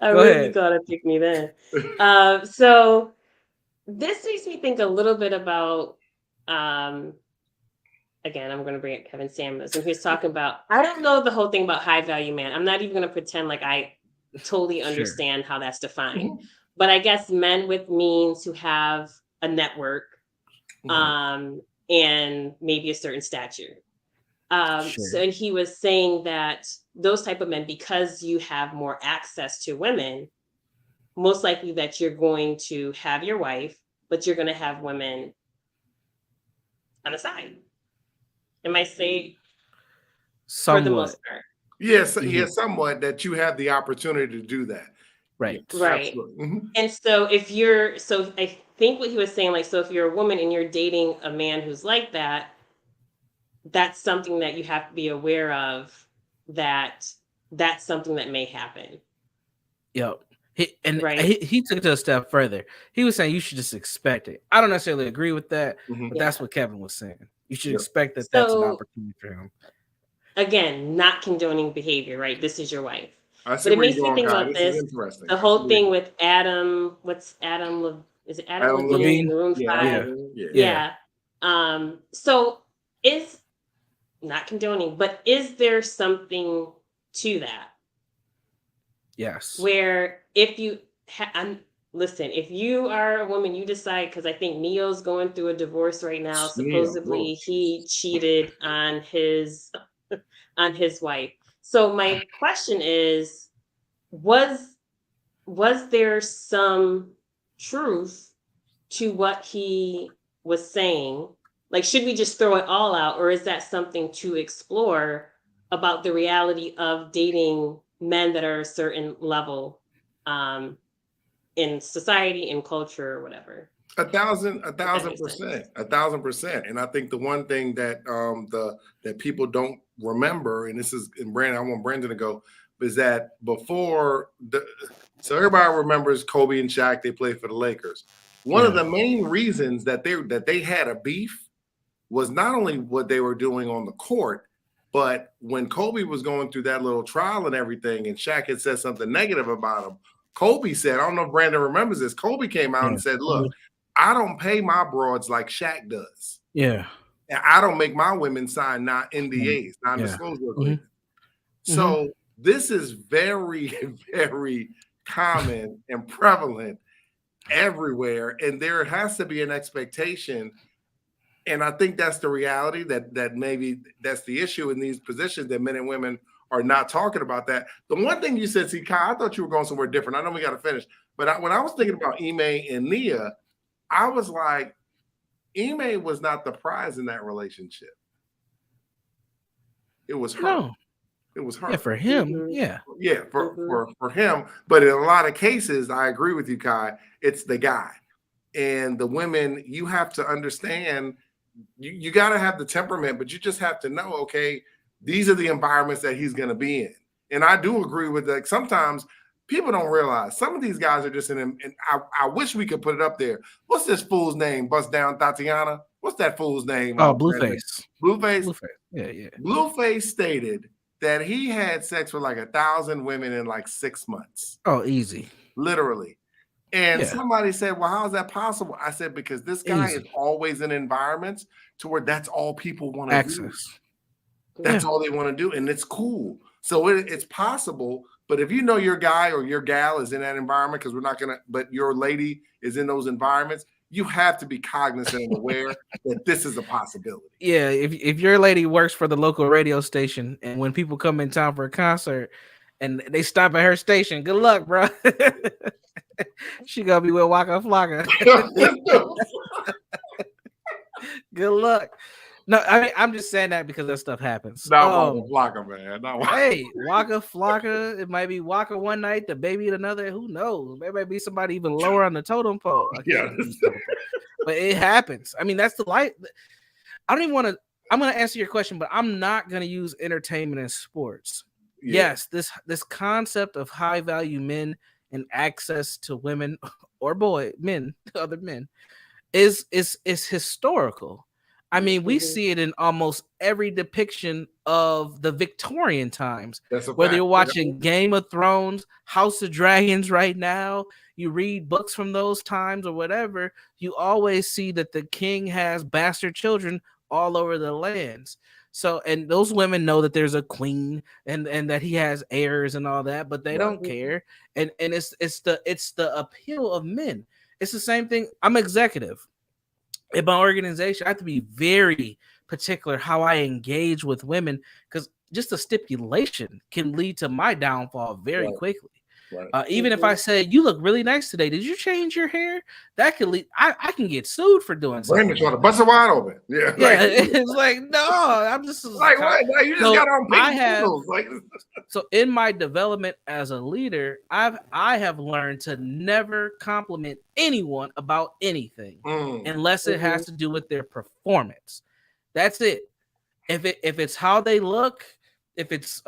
I really thought it picked me then. So this makes me think a little bit about, again, I'm going to bring up Kevin Samuels, and he's talking about, I don't know the whole thing about high value man. I'm not even going to pretend like I totally understand how that's defined, but I guess men with means who have a network, and maybe a certain stature. So, and he was saying that those type of men, because you have more access to women, most likely that you're going to have your wife, but you're going to have women on the side. Am I saying for the most part? Yes, yes, somewhat that you have the opportunity to do that. Right. Yes, Right. And so I think what he was saying, like, so if you're a woman and you're dating a man who's like that, that's something that you have to be aware of, that's something that may happen. Yep. He took it to a step further. He was saying you should just expect it. I don't necessarily agree with that, but that's what Kevin was saying. You should expect that that's an opportunity for him. Again, not condoning behavior, right? This is your wife. But it makes me think about this. The whole thing with Adam, is it Adam Levine? Maroon 5? Yeah. So is not condoning, but is there something to that? Yes. Where if you listen, if you are a woman, you decide, because I think Neo's going through a divorce right now. Supposedly he cheated on his wife. So my question is, was there some truth to what he was saying? Like, should we just throw it all out, or is that something to explore about the reality of dating men that are a certain level in society, in culture, or whatever? 1,000%. And I think the one thing that that people don't remember, and this is, and Brandon, I want Brandon to go, is that before so everybody remembers Kobe and Shaq, they played for the Lakers. One of the main reasons that they had a beef was not only what they were doing on the court, but when Kobe was going through that little trial and everything, and Shaq had said something negative about him, Kobe said, I don't know if Brandon remembers this, Kobe came out and said, look, I don't pay my broads like Shaq does. Yeah. And I don't make my women sign NDAs, non-disclosure agreements. So this is very, very common and prevalent everywhere. And there has to be an expectation. And I think that's the reality, that maybe that's the issue in these positions, that men and women are not talking about that. The one thing you said, see, Kyle, I thought you were going somewhere different. I know we got to finish. But when I was thinking about Ime and Nia, I was like, Ime was not the prize in that relationship. It was her. No. It was her. Yeah, for him. Yeah. Yeah, for him. But in a lot of cases, I agree with you, Kai. It's the guy. And the women, you have to understand, you got to have the temperament, but you just have to know, okay, these are the environments that he's going to be in. And I do agree with that. Sometimes people don't realize some of these guys are just in, and I wish we could put it up there. What's this fool's name? Bust down Tatiana. What's that fool's name? Oh, Blueface. Blueface. Yeah. Blueface stated that he had sex with like 1,000 women in like 6 months. Oh, easy. Literally. And somebody said, well, how is that possible? I said, because this guy is always in environments to where that's all people want to do. That's all they want to do. And it's cool. So it's possible. But if you know your guy or your gal is in that environment, because we're not going to, but your lady is in those environments, you have to be cognizant and aware that this is a possibility. Yeah, if your lady works for the local radio station, and when people come in town for a concert and they stop at her station, good luck, bro. She gonna be with Waka Flocka. Good luck. No, I mean, I'm just saying that because that stuff happens. Not Waka Flocka, man. Hey, Waka Flocka. It might be Waka one night, the baby another. Who knows? There might be somebody even lower on the totem pole. Yeah. But it happens. I mean, that's the light. I don't even want to. I'm going to answer your question, but I'm not going to use entertainment and sports. Yeah. Yes, this concept of high value men and access to women or other men, is historical. I mean, we see it in almost every depiction of the Victorian times. Whether you're watching Game of Thrones, House of Dragons right now, you read books from those times or whatever, you always see that the king has bastard children all over the lands. So, and those women know that there's a queen and that he has heirs and all that, but they don't care. And it's the appeal of men. It's the same thing. I'm executive. In my organization, I have to be very particular how I engage with women, because just a stipulation can lead to my downfall very quickly. Even if I say, you look really nice today, did you change your hair? That could lead, I can get sued for doing something. Brandon's trying to bust it wide open. Yeah. It's like, no, I'm just like, what? No, you just got on pink. So in my development as a leader, I have learned to never compliment anyone about anything unless it has to do with their performance. That's it. If it's how they look, if it's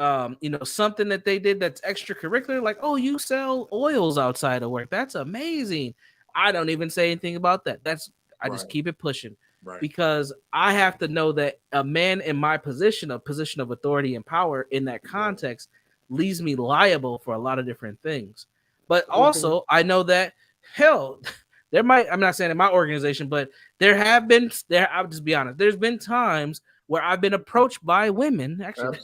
something that they did that's extracurricular, like, oh, you sell oils outside of work, that's amazing. I don't even say anything about that. I just keep it pushing, because I have to know that a man in my position of authority and power in that context leaves me liable for a lot of different things. But also I know that there might, I'm not saying in my organization, but I'll just be honest, there's been times where I've been approached by women, actually,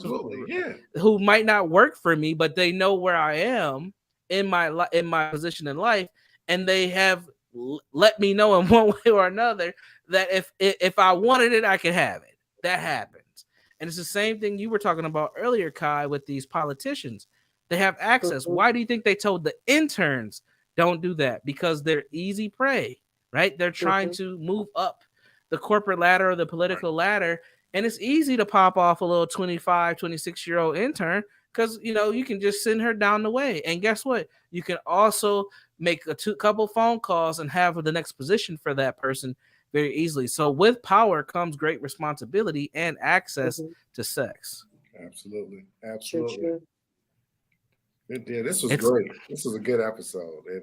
who might not work for me, but they know where I am in my position in life, and they have let me know in one way or another that if I wanted it, I could have it. That happens, and it's the same thing you were talking about earlier, Kai, with these politicians. They have access. Why do you think they told the interns don't do that? Because they're easy prey, right? They're trying to move up the corporate ladder or the political ladder. And it's easy to pop off a little 25, 26-year-old intern, because, you can just send her down the way. And guess what? You can also make couple phone calls and have the next position for that person very easily. So with power comes great responsibility and access to sex. Absolutely. Yeah, this was great. This was a good episode. And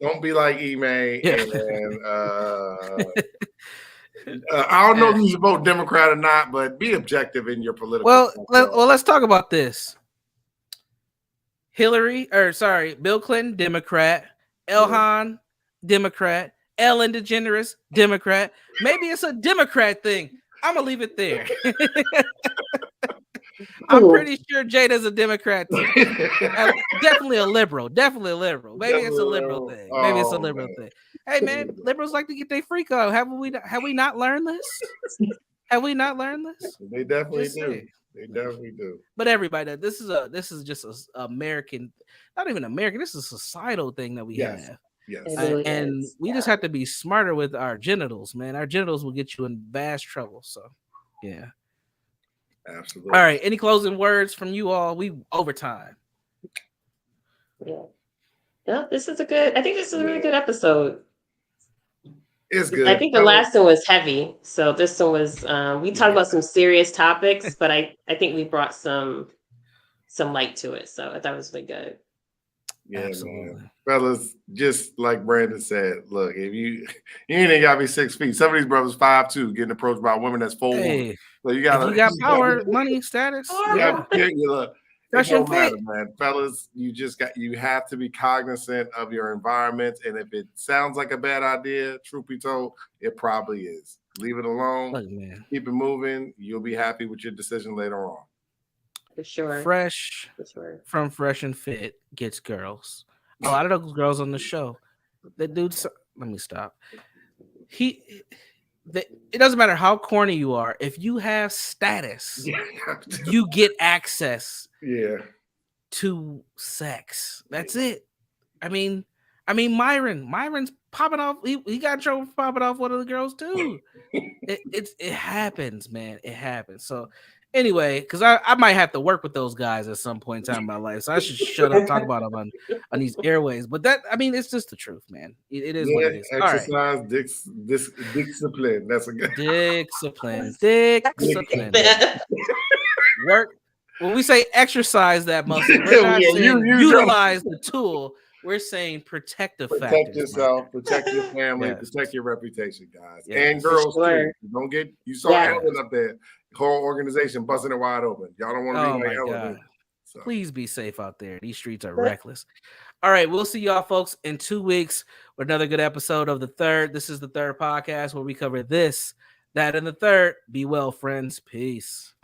don't be like Ime and I don't know if you should vote Democrat or not, but be objective in your political. Well, let's talk about this. Bill Clinton, Democrat. Elhan, Democrat. Ellen DeGeneres, Democrat. Maybe it's a Democrat thing. I'm gonna leave it there. I'm pretty sure Jada's a Democrat too. Definitely a liberal. Maybe it's a liberal thing. Thing. Hey man, liberals like to get their freak out. Have we not learned this? Have we not learned this? They definitely do. They definitely do. But everybody, this is just a American, not even American. This is a societal thing that we have. Yes. really And is. we just have to be smarter with our genitals, man. Our genitals will get you in vast trouble. So, yeah. Absolutely. All right. Any closing words from you all? We overtime. Yeah. No, I think this is a really good episode. It's good. I think the last one was heavy. So this one was, we talked about some serious topics, but I think we brought some light to it. So I thought it was really good. Yeah, Absolutely. man. Fellas, just like Brandon said, look, if you ain't gotta be 6 feet. Some of these brothers 5'2", getting approached by women that's 4'1". Hey, So you gotta, if you got power, money, status, yeah. Look, it Fresh and don't matter, fit. man. Fellas, you have to be cognizant of your environment. And if it sounds like a bad idea, truth be told, it probably is. Leave it alone. Look, man. Keep it moving. You'll be happy with your decision later on. For sure. Fresh from Fresh and Fit gets girls. A lot of those girls on the show. That dude's. Let me stop. It doesn't matter how corny you are. If you have status, you get access. To sex. That's it. I mean, Myron's popping off. He got in trouble for popping off one of the girls too. It happens, man. It happens. So anyway, because I might have to work with those guys at some point in time in my life, so I should shut up, talk about them on these airways. But it's just the truth, man. It is what it is. Exercise, all right. discipline. That's a good discipline. Work. When we say exercise that muscle, we're not saying utilize the tool. We're saying protect factors. Protect yourself, protect your family, protect your reputation, guys. And girls too. Don't get you saw Ellen up there, whole organization busting it wide open. Y'all don't want to be like Ellen. So. Please be safe out there. These streets are reckless. All right, we'll see y'all folks in 2 weeks with another good episode of The Third. This is The Third Podcast where we cover this, that, and the third. Be well, friends. Peace.